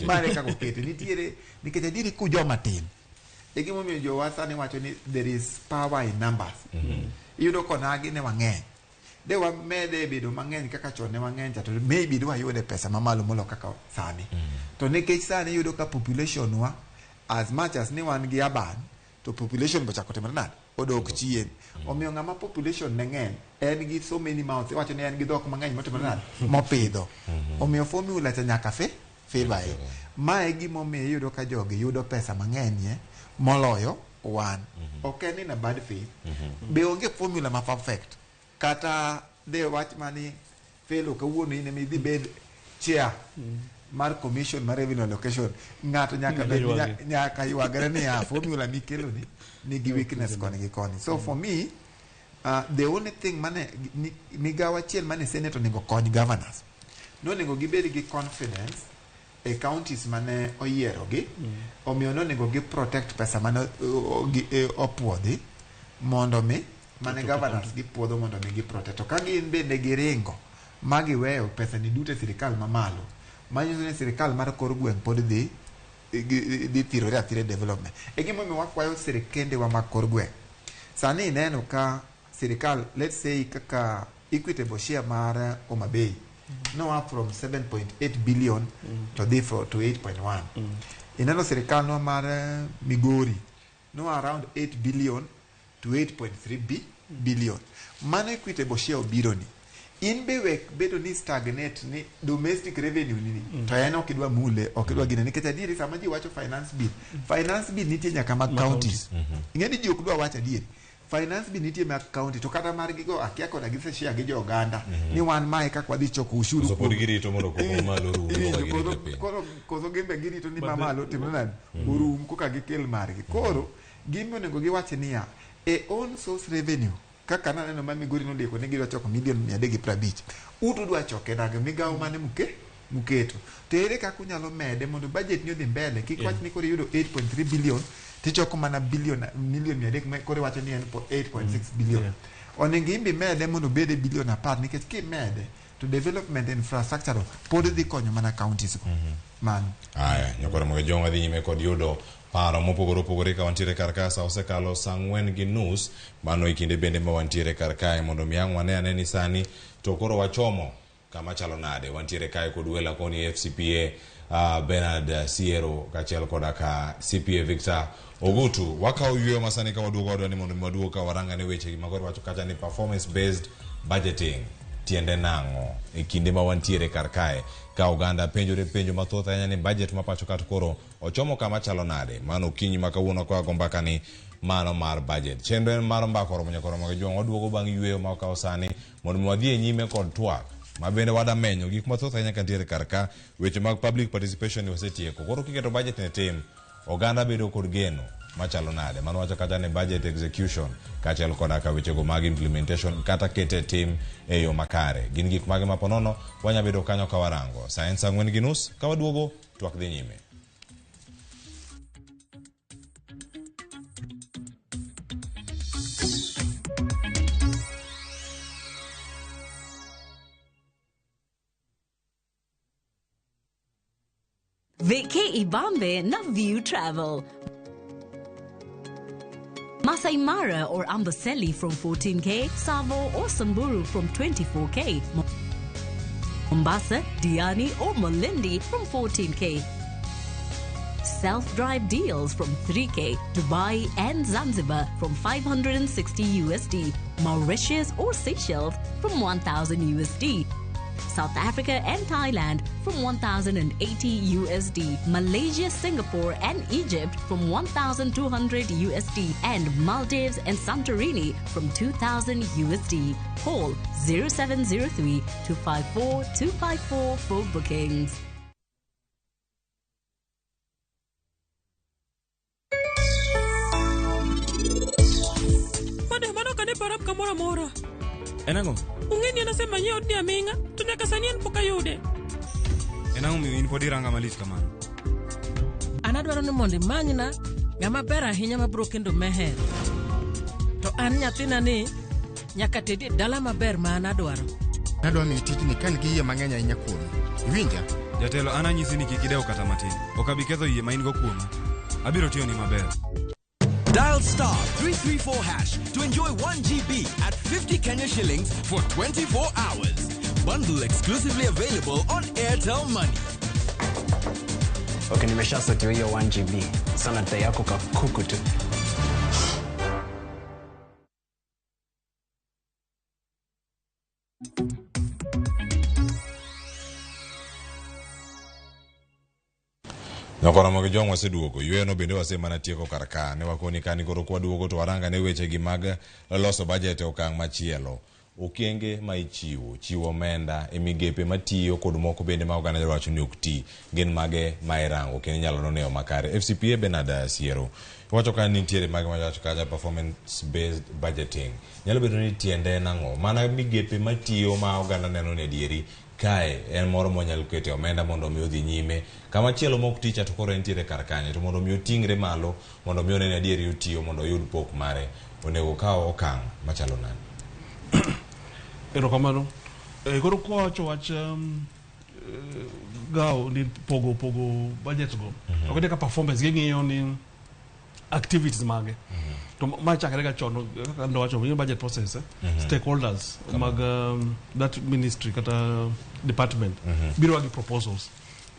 Mane kaka okete. Nitiere, nikech adieri kujo matin. E gima omiyo jowasani wacho ni there is power in numbers. Iyudo konagi ne wang'eny. De wamede bedo mang'eny kaka chon ne wang'eny to maybe dwa yude pesa mamalo molo kaka sani. To nikech sani iyudo ka population wa as much as ni wan gi aban to population bochako timore nade odok chien. Omiyo ng'ama population ne ng'eny en gi so many mouths wacho ni en gi dhok mang'eny motimore nade mopidho. Omiyo formula cha nyaka favor. Mae gima omiyo iyudo ka jogi yudo pesa mang'eny moloyo wan. Ok en in a bad faith. Be onge formula ma perfect. Kata de wach mani felo kawuono in emi dhi bed chair mar commission mar revenue allocation ng'ato nyaka ywagre ni formula mikelo ni nigi weakness koni gi koni. So for me the only thing mane migawa achiel mane senator nego kony governors no nego gibed gi confidence e counties mane oyiero gi omiyo no nego gi protect pesa mane opuodhi mondo mi mane governors gi puodho mondo mi gi protect. To ka gin bende giringo magi weyo pesa ni duto sirikal mamalo manyiso ni sirikal mar kor gweng' pod dhi thirore athire development. E gima omiyo wakwayo sirikende wa mag kor gweng'. Sani ineno ka sirikal let's say kaka equitable share mar Homa Bay no up from 7.8 billion to 8.1. Ineno sirikal no mar Migori no around 8 billion to 8.3 billion. Mano equitable share obiro ni. In bewek bedo ni stagnate ni domestic revenue ni to en okidwa mule okidwa gine nikech adieri sama ji wacho finance bill nitie nyaka mag counties. Ing'eni ji okdwa wacho adieri finance bill nitie mag county to kata mar gigo akia koda gise share gi jo Uganda ni wan mae kaka wadhi choko ushuru pod girito mondo kopo malo rum koso gimbe girito ni mamalo timo nani urum koka gikel margi. Koro gimbe onego giwache niya e own source revenue kaka naneno ma Migori nondiko ni gidwa choko milion 350 utu dwa choke nage migawo mane muketo to ere kaka unyalo mede mondo budget ni odhi mbele kik wach ni koro yudo 8.3 billion tichoko mana milion 300 koro wacho ni en 8.6 billion. Onego imbi mede mondo bede bilion 10 nikech kimede to development infrastructure pod dhi konyo mana counties man. Aya nyokora mo jonga dhi nyime kod yudo paro mopogore opogore ka wantiere karka sa osekalo saa 4:30 mano ikinde bende ma wantiere karka mondo miang' wane ni sani to koro wachomo kama chalo nade. Wantiere kae kod wela koni FCPA Bernard Siero kachiel koda ka CPA Victor Ogutu wakaw yweyo masani ka waduogo wadwa ni mondo waduogo ka waranga ne weche magoro wacho kacha ni performance based budgeting tiende nang'o e kinde ma wantiere karkae ka Uganda penjo mathoth ahinya ni budget ma pacho kat koro ochomo kama chalo nade. Mano kinyi makawuono kwa gombaka ni mano mar budget chenro en mar mbako romo nyakoro mag jong waduogo bang' yweyo ma okaw sani mondo wadhi nyime kod twak mabende wada menyo gik mathoth ahinya kantiere karka weche mag public participation osetieko koro kiketo budget ne tim Uganda bedo kod geno machalo nade. Mano wacho kata ne budget execution kachiel koda ka weche go mag implementation kata kete tim e yo makare gin gik mage maponono wanya bedo kanyo ka warango saa 4:30 ka waduogo twak dhi nyime. Vacay Ibambe na View Travel. Masai Mara or Amboseli from 14K, Savo or Samburu from 24K, Mombasa, Diani or Malindi from 14K. Self-drive deals from 3K, Dubai and Zanzibar from 560 USD, Mauritius or Seychelles from 1,000 USD. South Africa and Thailand from 1,080 USD, Malaysia, Singapore and Egypt from 1,200 USD, and Maldives and Santorini from 2,000 USD. Call 0703 254 254 for bookings. Mano kane parap kamora mora. Enango? Ungeni anasema yeye odi aminga, tunyaka sani en poka yude. Enango mi in podi ranga malich kamano. Anadwaro ni mondi manyna ng'ama ber ahinya mabro kendo meher. To an nyathina ni nyaka tedi dala maber ma an adwaro. Adwa mi tijni kan gi yie mang'eny ahinya kuomi. Iwinja? Jatelo, an anyisi ni kik idew kata matin. Ok abi ketho yie ma in go kuoma. Abiro tiyo ni maber. Dial star 334 hash to enjoy 1 GB at 50 Kenya shillings for 24 hours. Bundle exclusively available on Airtel Money. Okay, nimeshasetiwa hiyo 1 GB. Sana data yako kakuku tu. Nokora mogi jong waseduogo yueno bende wasemana tieko karka ne wakoni kani koro kwaduogo to waranga ne weche gi mag loso budget okang machielo okenge ma ichiwo chiwo omenda e migepe matiyo kod moko bende ma oganda wacho ni okti gin mage ma irango kendo nyalo noneo makare FCPA Benada Siero wacho kan nitiere mage ma wacho kaja performance based budgeting nyalo bedo ni tiende nango mana migepe matiyo ma oganda neno ne dieri kae en moro monyalo kete omenda mondo mi odhi nyime kama chielo mok ticha to koro entiere karkanye to mondo mi otingre malo mondo mi onene adieri otiyo mondo oyud pok mare onego kawo okang machalo nani. Erokamano. Koro kwacho wach gawo ni pogo budget go. Okete ka performance ging'iyo ni activities mage. To ma chakre ga chono ndo wacho ni budget process stakeholders mag that ministry kata department biro gi proposals.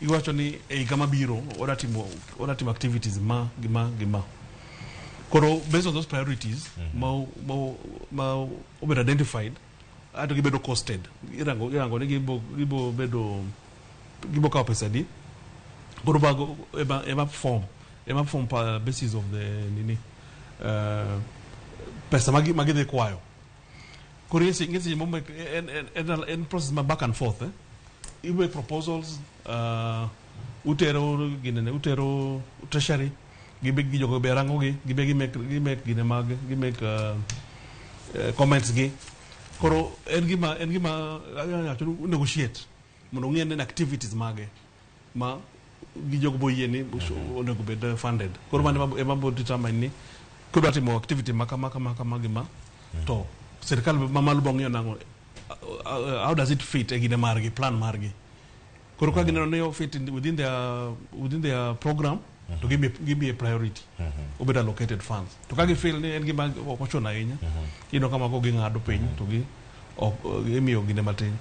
Iwacho ni kama biro ora timo activities ma gima. Koro based on those priorities ma ober identified ato gibedo costed irango ni gibo bedo gibo ka pesa di koro bago ema form basis of the nini pesa magi de kwayo koro ngezi mo en process ma back and forth iwe proposals utero treasury gibe gijogo berango gibe gimek gine mag gimek comments gi koro en gima negotiate mondo ng'ien activities mage ma gijogo boyie ni onego bed funded koro mane emabo determine ni kodwa timo activity maka gima to serikal mamalo bong'io nango how does it fit e gine margi plan margi koro ka gineno ne fit within their program to give me a priority obed allocated funds to kagi feel ni en gima okochon ahinya ino kama ko ging'ado piny to gi imiyo gine matin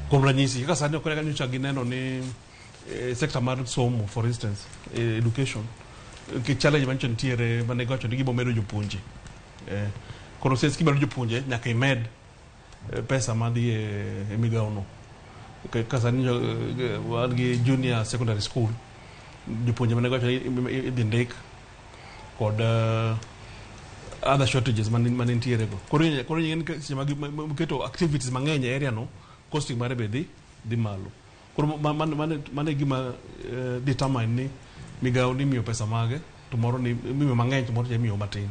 kuom ranyisi kaka sani ok nyocha gineno ni sector mar somo for instance education ki challenge mancho nitiere mane gacho ni gibo medo jopuonje koro sense kimedo jopuonje nyaka imed pesa madhi e migaono kaka sani wan gi junior secondary school jopuonje mane gacho idhi ndik kod other shortages mane ntiere go koro yen keto activities mang'eny e area no costing mare be dhi malo koro mane gima determine ni migao ni miyo pesa mage to moro ni miyo mang'eny to moro je miyo matin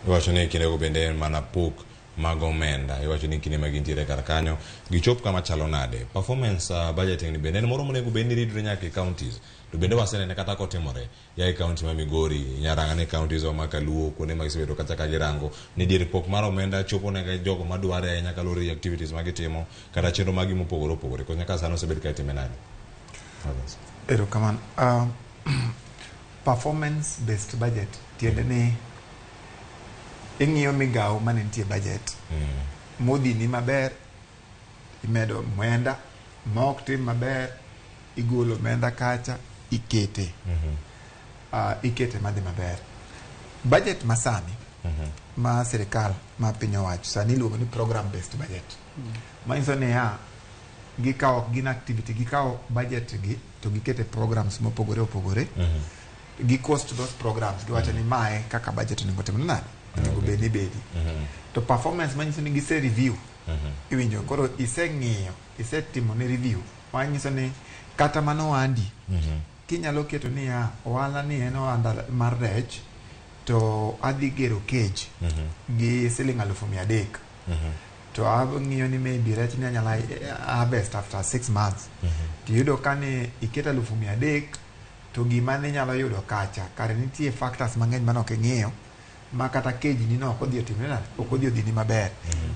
iwacho ni kinde go bende mana pok mag omenda iwacho ni kinde magintiere kar kanyo gichop kama chalo nade performance budgeting ni bende en moro monego bende ridre nyaka e counties to bende wasenene kata kotimore ya e county ma Migori nyaranga ne counties o makaluo kuonde ma gisebedo kata ka girango ni diere pok mar omenda chopo ne jogo madware ahinya kalore activities ma gitimo kata chenro magi mopogore opogore ko nyaka sano osebed ka itime nade. Erokamano. Performance based budget tiende ni ing'iyo migao mane nitie budget modhi ni maber imedo mwenda ma ok tim maber igolo omenda kacha ikete ikete madhi maber budget masani ma serikal ma piny owacho sani iluongo ni program based budget manyiso ni gikawo gin activity gikawo budget gi to gikete programs mopogore opogore gi cost those programs giwacho ni mae kaka budget onego tim nade onego bedi to performance manyiso ni gise review iwinjo koro iseng'iyo isetimo ne review manyiso ni kata mano andi kinyalo keto ni ohala ni en ohanda mar rech to adhi gero cage gi siling 300,000 to ang'iyo ni maybe rech ni anyala harvest after 6 months tiyudo ka ni iketo 300,000 to gima ne nyalo yudo kacha kare nitie factors mang'eny mane ok ing'iyo ma kata keji ni no ok odhi otimre nade, ok odhi odhini maber.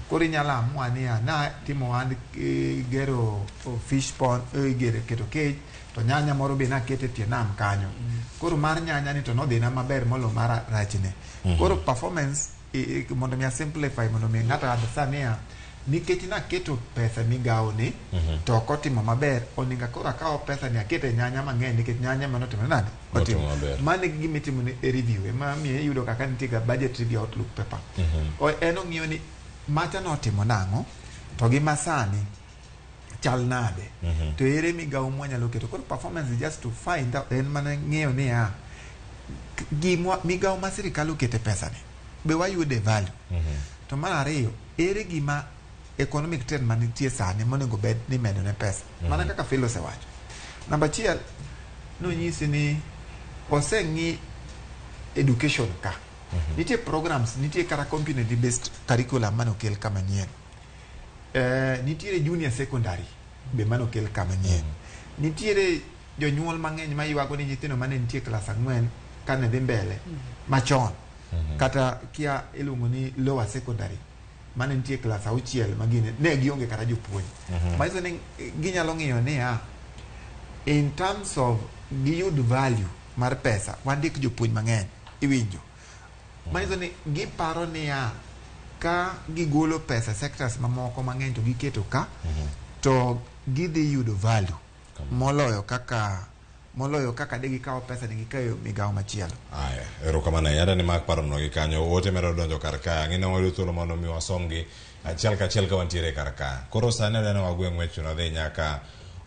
Koro inyalo amua ni na timo ohand gero fish pond, keto cage, to nyanya moro be nakete tie nam kanyo. Koro mar nyanya ni to nodhina maber molo mar rachne. Koro performance mondo mi simplify, mondo mi ng'ato understand niya, nikech naketo pesa migawo ni to ok otimo maber, oninga koro akawo pesa ni akete nyanya mang'eny nikech nyanya mano timo nade, otimo mane gima itimo ni review ema miye yudo kaka nitie ga budget review outlook paper. En ong'iyo ni macha notimo nang'o to gi masani chal nade, to ere migawo mwanyalo keto. Koro performance is just to find out, en mana ng'eyo ni gima migawo ma sirikal okete pesa ni be wayude value. To mar ariyo, ere gima economic trend manitie sani monego bed ni medo ne pesa. Mana kaka Phil osewacho. Namba achiel, nonyisi ni oseng'i education ka. Nitie programs, nitie kata community based curriculum manokel kama nyien. Nitiere junior secondary be manokel kama nyien. Nitiere jonyuol mang'eny ma yuago ni nyithindo mane nitie klas 4 kane dhi mbele machon. Kata kia iluongo ni lower secondary mane nitie klas 6 magine ne gionge kata jopuonj. Maiso ni ginyalo ng'iyo ni in terms of giyud value mar pesa, wandik jopuonj mang'eny iwinjo. Maiso ni giparo ni ka gigolo pesa sectors mamoko mang'eny to giketo ka, to gidhi yudo value moloyo kaka de gikawo pesa ni gikayo migawo machielo. Aya, erokamano yada ni mak paro mnogi kanyo, ote mero donjo karka, ng'ina wadu thuolo mondo mi wasomgi achiel kachiel ka wantiere karka. Koro sani adana wagwe ng'wecho na dhi nyaka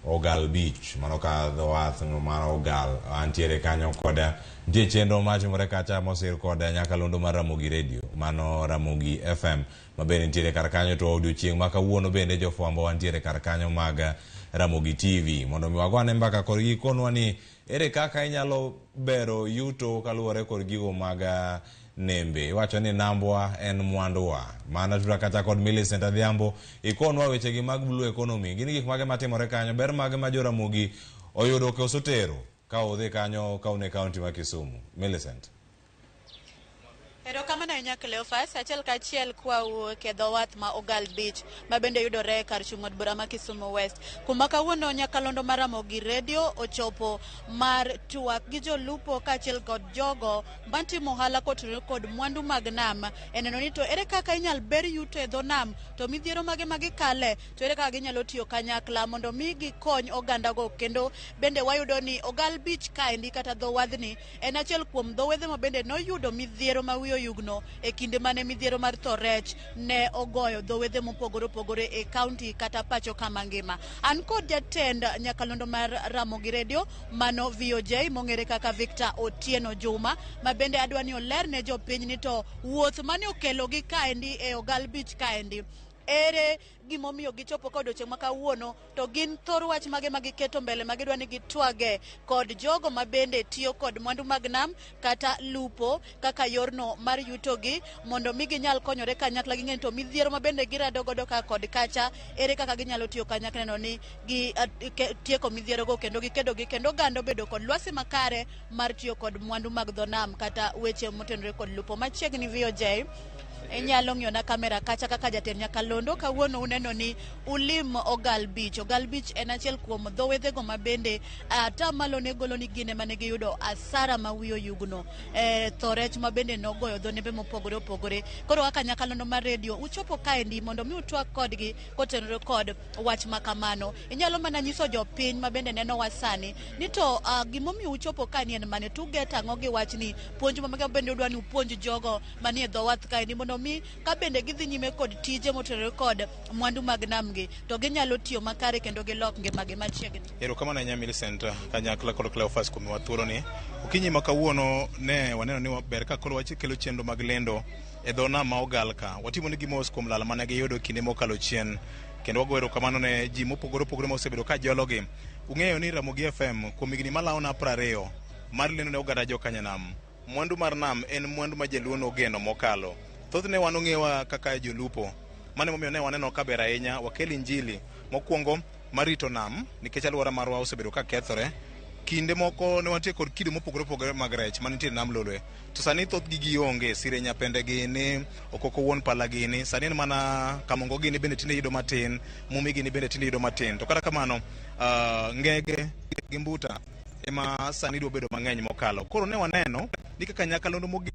Ogal Beach, mano ka dho wath mano Ogal, antiere kanyo koda nitie chenro matimore kacha mosir koda nyaka londo mar Ramogi Radio, mano Ramogi FM, mabende nitiere karkanyo. To odiochieng' ma kawuono bende jofwambo wantiere karkanyo mag Ramogi TV, mondo mi wagwane mbaka kod gikonwa ni ere kaka inyalo bero yuto kaluwore kod gigo mag nembe. Iwacho ni nambwa en mwanduwa, mana tuda kata kod Millicent Adhiambo ikonwa weche gi mag blue economy. Gini gik mage matimore kanyo, ber mage ma jo Ramogi oyudo ke osotero ka odhi kanyo kaune kaunti ma Kisumu. Millicent. Erokamano ahinya Cleophas, achiel kachiel kwa wuok e dho wath ma Ogal Beach mabende yudore kar chung' od bura ma Kisumu West, kuma kawuono nyakalondo mar Ramogi Radio ochopo mar TWAK gi jolupo kaachiel kod jogo matimo ohala kod mwandu mag nam, eneno ni to ere kaka inyal ber yuto e dho nam, to midhiero mage magikale, to ere kaka ginyalo tiyo kanyakla mondo mi gikony ogandago. Kendo bende wayudo ni Ogal Beach kaendi kata dho wadhni en achiel kuom dho wedhe ma bende noyudo midhiero ma wiyo yugno e kinde mane midhiero mar tho rech ne ogoyo dho wedhe mopogore opogore e kaunti kata pacho kama ngima. An kod jatend nyakalondo mar Ramogi Radio mano VOJ mong'ere kaka Victor Otieno Juma, ma bende adwa ni oler ne jopiny ni to wuoth mane okelo gi kaendi e Ogal Beach kaendi, ere gimomiyo gichopo kod odiochieng' ma kawuono, to gin thor wach mage magiketo mbele magidwa ni gitwage kod jogo mabende tiyo kod mwandu mag nam kata lupo kaka yorno mar yutogi, mondo mi ginyal konyore kanyakla. Ging'eni to midhiero mabende girado godo ka kod kacha, ere kaka ginyalo tiyo kanyakla neno ni tieko midhiero go kendo kendo gando bedo kod lwasi makare mar tiyo kod mwandu mag dho nam kata weche motenore kod lupo. Machiegni VOJ inyalo ng'iyo na kamera kacha kaka jatend nyakalondo kawuono uneno ni ulim Ogal Beach. Ogal Beach en achiel kuom dho wedhego ma bende atamalo ne golo ni gine mane giyudo asara ma wiyo yugno, tho rech ma bende nogoyo dho nembe mopogore opogore. Koro kaka nyakalondo mar radio uchopo kaendi mondo mi utwak kodgi kotenore kod wach makamano. Inyalo mana nyiso jopiny ma bende neno wasani ni to gimomiyo uchopo ka ni en mane tuge tang'o gi wach ni puonj ma bende udwa ni upuonj jogo manie dho wath kaendi mondo mi ka bende gidhi nyime kod tije motenore kod mwandu mag namgi to ginyalo tiyo makare kendo gilok ngimagi machiegni. Erokamano ahinya Millicent kanyakla kod Cleophas kuom wathuolo ni. Okinyi ma kawuono ne waneno ni ber ka koro wachikelo chenro mag lendo e dho nam ma Ogal ka. Watimo ni gimos kuom lala mane giyudo kinde mokalo chien, kendo wago erokamano ne ji mopogore opogore ma osebedo ka jologi. Ung'eyo ni Ramogi FM kuom higni malawo na 20 mar lendo ne oganda jo Kanyanam. Mwandu mar nam en mwandu ma jaluo ogeno mokalo. Thothne wan ong'ewa kaka jolupo, mane momiyo ne waneno ka ber ahinya wakel injili mokwongo marito nam nikech alwora marwa osebedo ka kethore. kinde moko ne wantie kod kido mopogore opogore mag rech manitie nam lolwe to sani thoth gigi onge sire nyapende gini okoko wuon pala gini sani en mana kamongo gini bende tinde yudo matin mumi gini bende tinde yudo matin to kata kamano ngege gi mbuta ema sani dwa bedo mang'eny mokalo koro ne waneno ni kaka nyakalondo mogi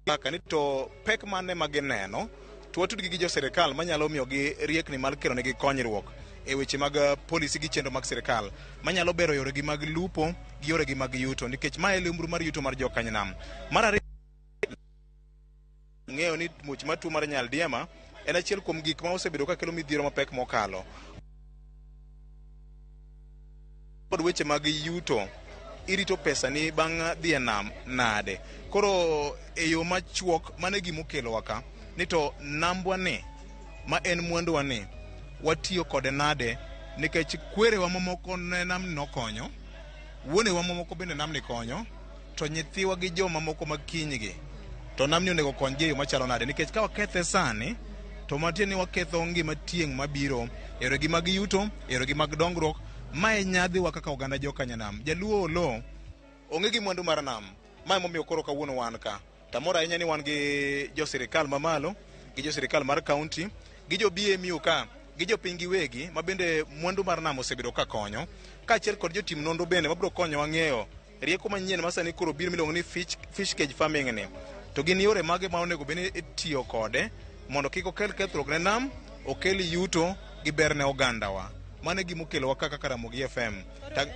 kaka to pek mane magineno to watudgi gi jo sirikal manyalo miyo gi riekni mar kelo negi konyruok e weche mag policy gi chenro mag sirikal manyalo bero yore gi mag lupo gi yore gi mag yuto nikech mae lumbru mar yuto mar jokanyanam mar ariyo ng'eyo ni much matuo mar nyaldiema en achiel kuom gik ma osebedo ka kelo midhiero mapek mokalo kod weche mag yuto irito pesa ni bang' dhi e nam nade koro e yo machuok mane gimokelo waka ni to nambwa ni ma en mwanduwa ni watiyo kode nade nikech kwerewa mamoko ne nam nokonyo wuonewa mamoko bende nam ni konyo to nyithiwa gi joma moko makinygi to nam ni onego konygi e yo machalo nade nikech ka wakethe sani to matie ni waketho ngima tieng' mabiro yore gi mag yuto yore gi mag dongruok mae nyadhiwa kaka oganda jokanyanam jaluo olo onge gi mwandu mar nam mae momiyo koro kawuono wan ka tamora ahinya ni wan gi jo sirikal mamalo gi jo sirikal mar kaunti gi jo BMU ka gi jo piny giwegi ma bende mwandu mar nam osebedo ka konyo kaachiel kod jotim nonro bende mabiro konyo wang'eyo rieko manyien masani koro biro miluongo ni fish cage farming ni to gin yore mage ma onego bende tiyo kode mondo kik okel kethruok ne nam okel yuto gi ber ne ogandawa mane gimokelo kaka Ramogi FM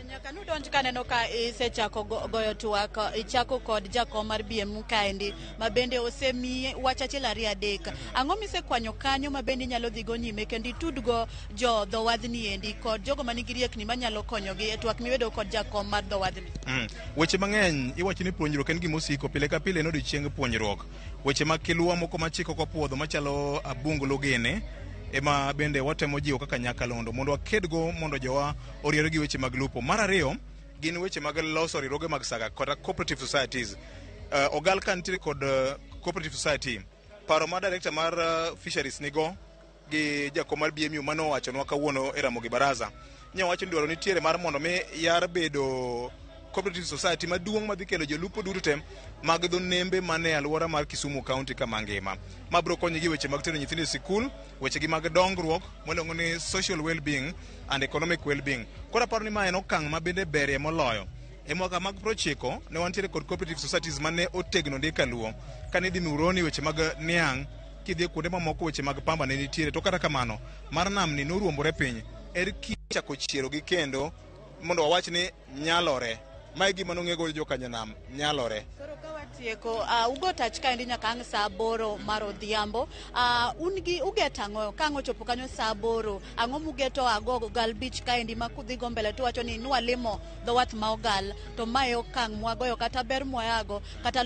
nyaka nudonj kaneno ka isechako goyo twak ichako kod jakom mar BM kaendi ma bende osemi wach achiel ariyo adek ang'o misekwanyo kanyo ma bende nyalo dhigo nyime kendo itudgo jo dhowadhni endi kod jogo manigi riekni manyalo konyogi e twak miwedo kod jakom mar dhowadhni weche mang'eny iwacho ni puonjruok en gimosiko pile ka pile nodiochieng puonjruok weche mag kiluwa moko machiko kopuodho machalo abunglo gene ema bende watemo jiwo kaka nyakalondo mondo wakedgo mondo jowa oriere gi weche mag lupo mar ariyo gin weche mag loso riwruoge mag saga kod cooperative societies ogal ka nitie kod cooperative society paro mar director mar fisheries nigo gi jakom mar BMU mano wachonwa kawuono e Ramogi baraza nyawacho ni dwaro nitiere mar mondo mi yar bedo cooperative society maduong' madhi kelo jolupo duto te mag dho nembe mane alwora mar Kisumu County kama ngima mabro konyo gi weche mag tero nyithindo e sikul weche gi mag dongruok molongo ni social well-being and economic well-being kora paro ni ma en okang' ma bende berie moloyo e mwaka mag prochiko ne wantiere kod cooperative societies mane otegno ndi kaluo kane dhi miuroni weche mag niang' kidhi kuonde mamoko weche mag pamba ne nitiere to kata kamano mar nam ni noruombore piny kichako chiero gi kendo mondo wawach ni nyalore mai gima nong'ego jokanyanam nyalore koro ka watieko ugo tach kaendi nyaka ang' saa 8 mar odhiambo ugeto ang'o ka ang' ochopo kanyo saa 8 ang'o mugeto Ogal Beach kaendi ma kudhigo mbele to wacho ni nwalimo dhowath ma Ogal to mae okang' mwagoyo kata ber mwayago kata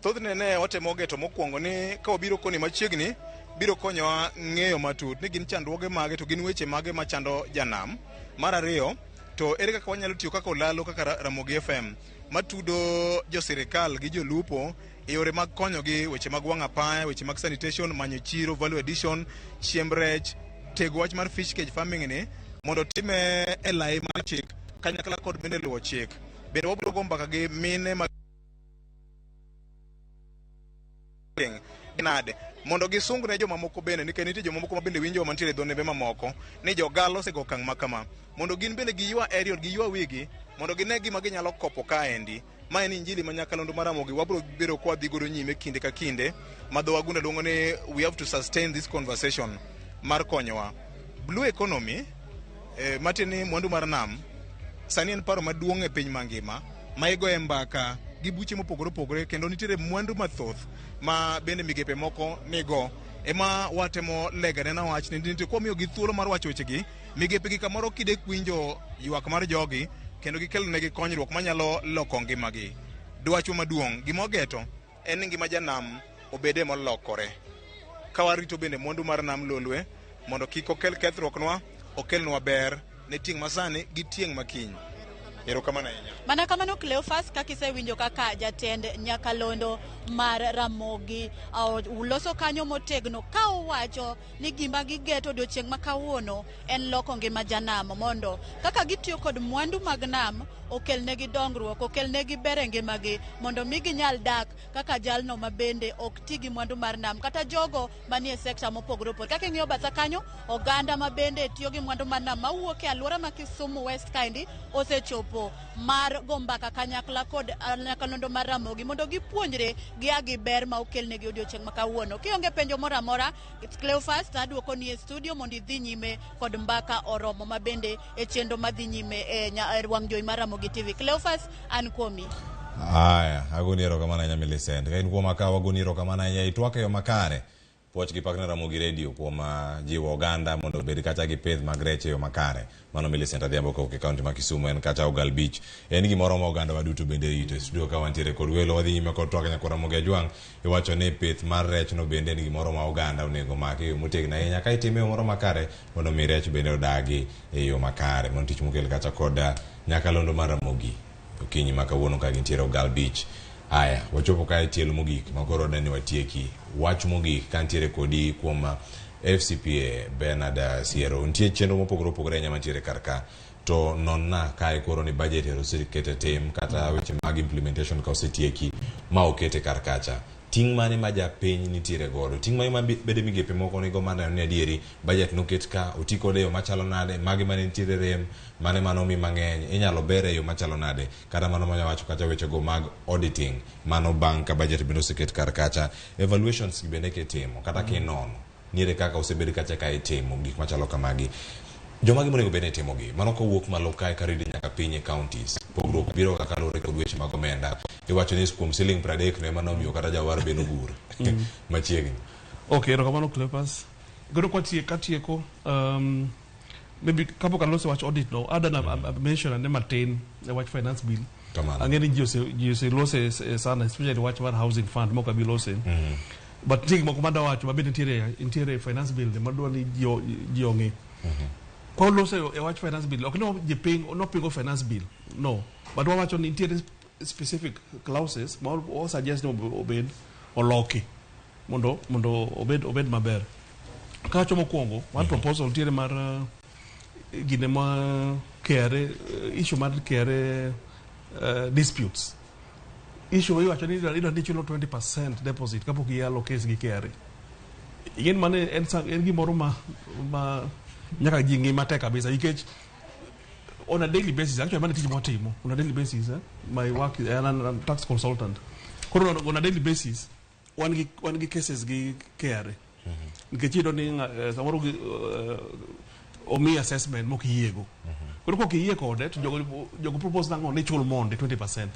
thothne ne watemo geto mokwongo ni ka wabiro koni machiegni biro konyowa ng'eyo matut ni gin chandruoge mage to gin weche mage machando janam mar ariyo to ere kaka wanyalo tiyo kaka olalo kaka Ramogi FM matudo jo sirikal gi jolupo e yore mag konyogi weche mag wang' apaya weche mag sanitation manyo chiro value addition chiemb rech tego wach mar fish cage farming ni mondo time e lai mar chik kanyakla kod bende luwo chik bende wabiro go mbaka gi mine nade mondo gisung ne joma moko bende nikech nitie joma moko ma bende winjo mantiere dho nembe mamoko ni jogalo osego okang' makama mondo gin bende giywa aerial giywa wigi mondo gine gima ginyalo kopo kaendi ma en injili ma nyakalondo mar Ramogi wabiro biro kwa dhi godo nyime kinde ka kinde ma dho wagunda luongo ni we have to sustain this conversation mar konyowa blue economy matini mwandu mar nam sani en paro maduong' e piny mangima ma igoye mbaka gi buche mopogore opogore kendo nitiere mwandu mathoth ma bende migepe moko nigo ema watemo legane na wach ni nitie kwa miyo gi thuolo mar wacho wechegi migepe gi kamoro kide kwinjo ywak mar jogi kendo gikelo negi konyruok manyalo loko ngimagi dwacho maduong' gimogeto en ni ngima janam obede molokore ka warito bende mwandu mar nam lolwe mondo kik okel kethruoknwa okelnwa ber ne tieng' masani gi tieng' makiny Erokamano ahinya. Mana kamano Cleophas kakisewinjo kaka jatend nyakalondo mar Ramogi uloso kanyo motegno ka owacho ni gima gigeto odiochieng' ma kawuono en loko ngima janam mondo kaka gitiyo kod mwandu mag nam okelnegi dongruok, okelnegi bere ngimagi mondo mi ginyal dak kaka jalno mabende ok ti gi mwandu mar nam kata jogo manie sekta mopogore opogore. Kaka ing'iyo batha kanyo, oganda mabende tiyo gi mwandu mar nam mawuok e alwora ma Kisumu West kaendi osechopo mar gombaka kanyakla kod nyakalondo mar Ramogi mondo gipuonjre gia gi ber ma okelnegi odiochieng' ma kawuono. Kionge penjo moro amora, Cleophas taduoko ni e studio mondo idhi nyime kod mbaka oromo mabende e chenro madhi nyime e wang' jowi mar Ramogi TV. Cleophas, an kuomi. Aya, agoni erokamano ahinya Millicent. Ka in kuom akaw agoni erokamano ahinya itwak e yo makare. Poch gi pak ne Ramogi Radio kuom jiwo oganda mondo obed kacha gi pith mag rech e yo makare. Mano Millicent Adhiambo ka e kaunti ma Kisumu en kacha Ogal Beach. En gimoro ma oganda waduto bende rito. Studio ka wantiere kod welo wadhi nyime kod twak nyakwa Ramogi Ajwang' iwacho ni pith mar rech no bende en gimoro ma oganda onego maki motegno ahinya ka itime yo moro makare mondo mi rech bende odagi e yo makare. Mondo tich mokel kacha kod nyakalondo mar Ramogi. Okinyi ma kawuono ka gintiere Ogal Beach. Aya, wachopo kae tielo mogik makoro dani watieki. Wach mogik kantiere kodi kuom FCPA Bernard Siero. Ntie chenro mopogore opogore ahinya mantiere karka. To nonna kae koro ni budget osekete tim kata weche mag implementation ka osetieki ma okete karkacha. Ting mane ma japiny nitiere godo. Ting mane ma bede migepe moko nigo mana ne adieri budget noket ka oti kode yo machalo nade magi mane nitiere rem mane manomi mang'eny inyalo bere yo machalo nade kata mano ma wacho kata weche go mag auditing mano bank ka budget bende oseket karkacha evaluations bende ketimo kata kinono niere kaka osebed kacha ka itimo gik machalo kamagi. Joma gi monego bene timo gi mano kowuok malo kae karidi nyaka piny e counties pogruok biro kaka lore kod weche mag omenda iwacho ni kuom siling 30 no ema nomiyo kata jawar beno gur machiegni. Okay, erokamano Cleophas. Goro katieko maybe kapok alose wach audit no other I mentioned and maintain the watch finance bill. Angeni ji lose sana especially watch one housing fund moka bi lose. But thing moko manda watch mabende interior finance bill de madwa ni jionge. Kwa lose a watch finance bill. Okay, no paying finance bill. No. But what watch on interior specific clauses or suggest no obed or loki. Mondo obed maber. Kacho mokwongo one proposal tiere mar gine ma kere issue mar kere disputes. Issue you actually need 20% deposit kapok yalo case gi kere. Igen mane en gimoro ma nyaka jingi mate kabisa ikech on a daily basis actually man teach motimo on a daily basis my work is an tax consultant on a daily basis one gi cases gi kere nikech ido ni samoro omi assessment mokiyiego koro kokiye kode to jogo propose nango ni chul monde 20%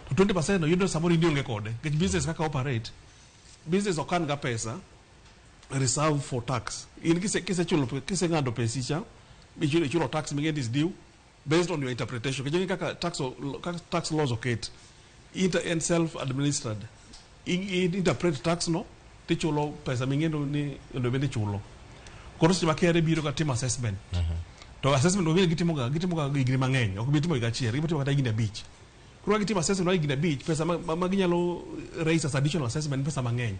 to 20% no yudo samoro indionge kode nikech business kaka operate business okan ga pesa reserve for tax in kise ngado pesicha ichulo tax mingeni is due based on your interpretation kajeni kaka tax laws oket and self administered interpret tax no tichulo pesa mingeno ni ndo bende chulo koro sima kere biro ka team assessment to assessment no gitimo ga gigri mang'eny ok bitimo ga chier gitimo kata gine beach koro gitimo assessment no gine beach pesa maginyalo raise as additional assessment pesa mang'eny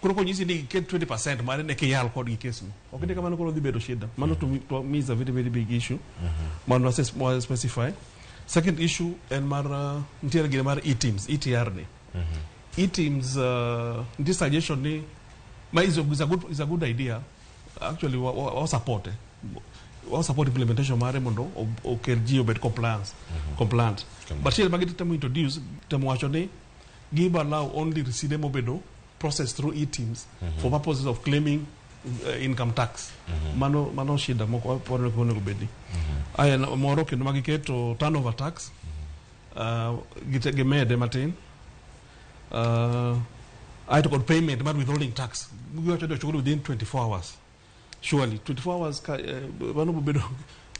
koro ko nyisi ni get 20% mare ne kiyal kod gi case no ok de kamano koro dhi bedo shida mano to me is a very very big issue mano assess more specify. Second issue and mar ntiere gine mar e-teams ETR ni e-teams this suggestion ni is a good idea actually we support implementation mare mondo okel geo bed compliant but here magiti tamo introduce tamo wacho ni give allow only receivable bedo process through e-teams for purposes of claiming income tax mano shida moko porno kono bedi aya moro kendo magiketo turnover tax gemede matin I took on payment but withholding tax we have to do within 24 hours surely 24 hours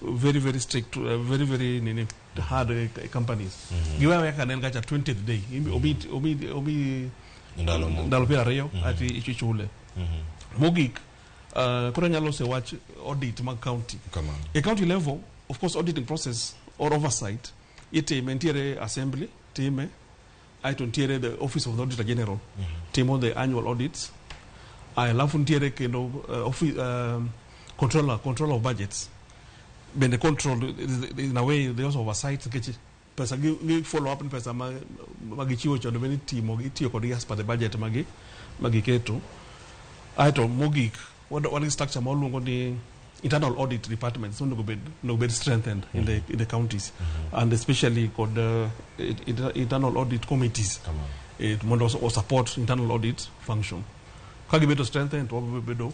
very very strict very very hard companies giwa weka nenga cha 20th day obi ndalo pia rayo ati ichichule mogik kura nyalo se watch audit mag county a county level of course auditing process or oversight itime ntiere assembly time aito ntiere the office of the auditor general timo the annual audits alafu ntiere kendo control of budgets bende control in a way they also oversight kechi pesa gi follow up pesa magichiwo chondo bende timo itiyo kod as per the budget magiketo aito mogik one structure ma luongo ni internal audit departments no be strengthened in the counties and especially called internal audit committees it mondo also support internal audit function kagi bedo strengthened to bedo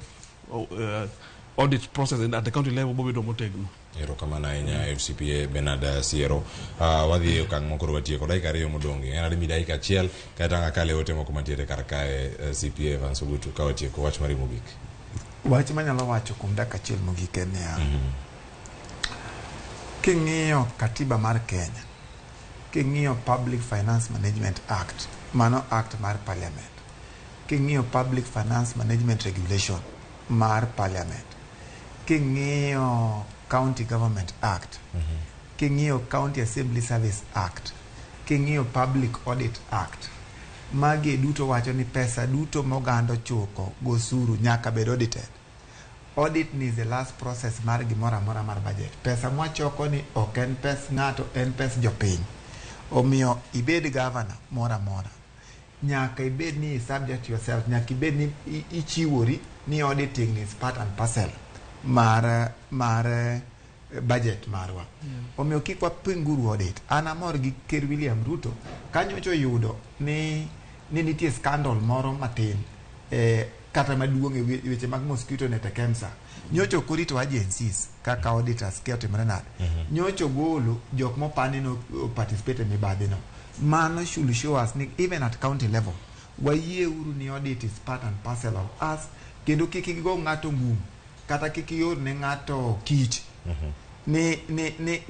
audit process at the county level bedo motegno ero kama na enya FCPA Bernard Siero wadhi okang moko watie kodai kariyo modongi en adi midai ka chiel kata kale ote moko mantiere karkae CPA Evans Ogutu ka watie ko wach mari mogik wach manyalo wacho kuom dakika achiel mogik en ya king'iyo katiba mar Kenya king'iyo Public Finance Management Act mano act mar parliament king'iyo Public Finance Management Regulation mar parliament king'iyo County Government Act king'iyo County Assembly Service Act king'iyo Public Audit Act magi duto wacho ni pesa duto mogando chuko gosuru nyaka bed audited. Audit ni the last process mar gimora mora mar budget. Pesa mwachoko ni ok en pes ng'ato, en pes jopiny. Omiyo ibed governor mora mora nyaka ibed ni subject yourself, nyaka ibed ni ichiwori ni auditing is part and parcel mar budget marwa. Omiyo kik wapinguru audit. An amor gi Ker William Ruto kanyocho yudo ni nitie scandal moro matin kata maduong' e weche mag mosquito net cancer. Nyocho kurito agencies kaka auditors keotimore nade. Nyocho golo jok mopani no participate in mibadhi no. Mano should show us ni even at county level wayie uru ni audit is part and parcel of us kendo kik gigo ng'ato ngum kata kik yor ne ng'ato kich ni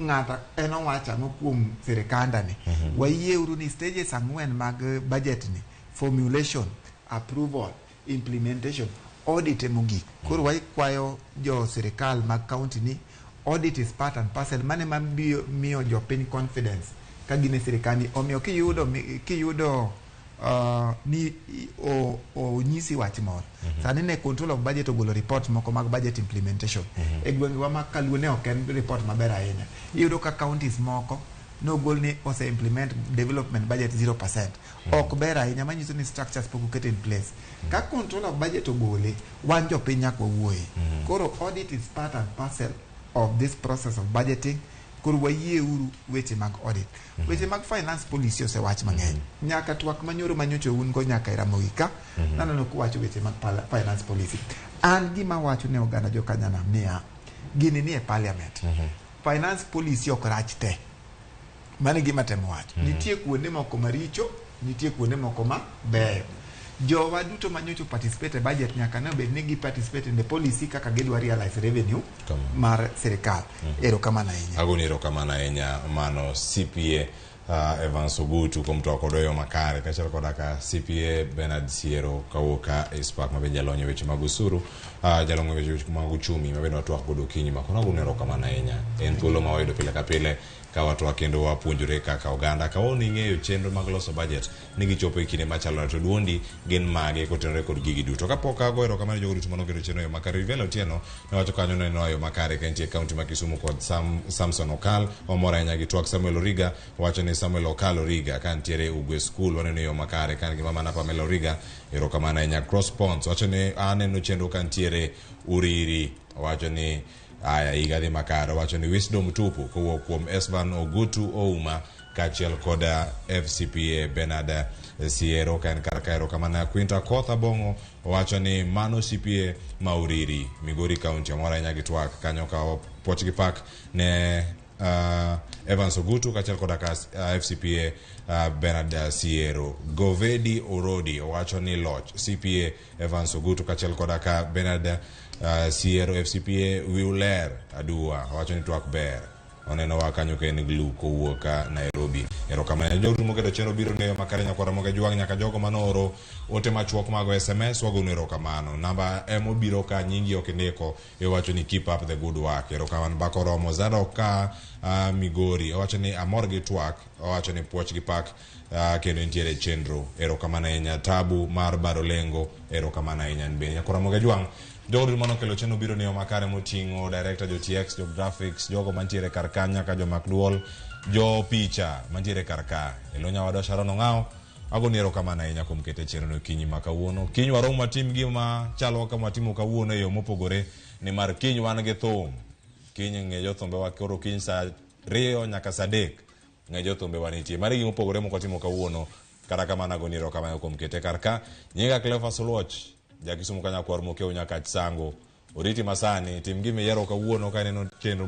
ng'ata eno wacha no kuom serikanda ni wayie uru ni stages 4 mag budget ni formulation, approval, implementation, audit mogik. Koro wakwayo jo serikal mag county ni audit is part and parcel mane mamiyo jopiny confidence kagine serikani. Omiyo kiyudo ni nyisi wach moro sani ne control of budget ogolo report moko mag budget implementation e gweng'wa ma kaluone ok en report maber ahinya. Iyudo ka counties moko nogol ni ose implement development budget 0%. Ok ber ahinya manyiso ni structures pok oket in place. Ka control of budget ogole wan jopiny nyaka wuoye. Koro audit is part and parcel of this process of budgeting. Koro wayie uru weche mag audit. Weche mag finance policy ose wach mang'eny. Nyaka twak manyoro manyocho un go nyaka e Ramogi ka nanono kuwacho weche mag finance policy. An gima wacho ne oganda jo Kanyana niya gini ni e parliament. Finance policy ok rach te. Mane gima temo wacho. Nitie kuonde moko maricho, nitie kuonde moko mabeyo. Jowa duto manyocho participate budget nyaka ne obed ni gi participate in the policy kaka gidwa realize revenue mar serikal. Ero kamana enya. Agoni ero kamana enya mano CPA Evans Ogutu komtoa kodoyo makare kachal kodaka CPA Bernard Siero kawoka ispak mabenja lonye weche magusuru jalongo weche maguchumi mabeno watu wakodo kinyi makona agoni ero kamana enya en thuolo mawaido pile kapile ka watu wakendo wapuonjore kaka oganda ka woni ng'eyo chenro mag loso budget nigi chopo ikine machalo to duondi gen mage kotenore kod gigi duto kapok agoero kamano jogo duto manogero chenro yo makare velo otieno ne wacho kanyo no yo makare kentie county ma Kisumu kod Samson Okal omora nya gi TWAK Samuel Origa wacho ni Samuel Okal Origa kantiere Ugwe School waneno yo makare kan gi mama na Pamela Origa ero kamano nya Cross Ponds wacho ni aneno chenro kantiere Uriri wacho ni aya igadi makaro wacho ni wisdom tupu kowuok kuom Esban Ogutu Ouma kachiel koda FCPA Bernard Siero kan karakaero kamana Quinta Kotha Bongo wacho ni mano CPA Mauriri Migori County amora nyagi TWAK kanyo ka pochgi pak ne Evans Ogutu kachiel koda FCPA Bernard Siero. Govedi Orodi wacho ni loch CPA Evans Ogutu kachiel koda Bernard Siero FCPA Wiuler Adua wacho ni TWAK ber oneno wakanyo ke ni glu kowuoka Nairobi. Erokamano jogo mokedo chenro biro ne makare nyakwara moke juang nyaka jogo manoro ote machuok mago SMS wagono erokamano. Namba emo biro ka nyingi okindiko iwacho ni keep up the good work. Erokamano bako romo zado ka Migori owacho ni amor gi twak, owacho ni puoch gi pak kendo ntiere chenro. Erokamano enya tabu mar barolengo. Erokamano enya nbe nyakwara moke juang jogo mano kelo chenro biro ne makare motingo director jo TX jo graphics jogo mantiere karkanya ka jo makduol jo picha mantiere karka elonya wado Sharon Ngao ago ni erokamano ahinya kuom kete chenro no kinyi makawuono. Kiny waromo matim gima chalo kama timo kawuono e yo mopogore ni mar kiny wan gi thum. Kiny ng'e thumbe wa koro kiny sa 2 nyaka sa 3 ng'e thumbe wa nitie mari gima opogore moko timo kawuono. Kata kamano ago ni erokamano kuom kete karka. Nyinga Cleophas Oluoch jakisumu kanya kwar mokeo nyaka sango oriti masani tim gime yero kawuono ka neno chenro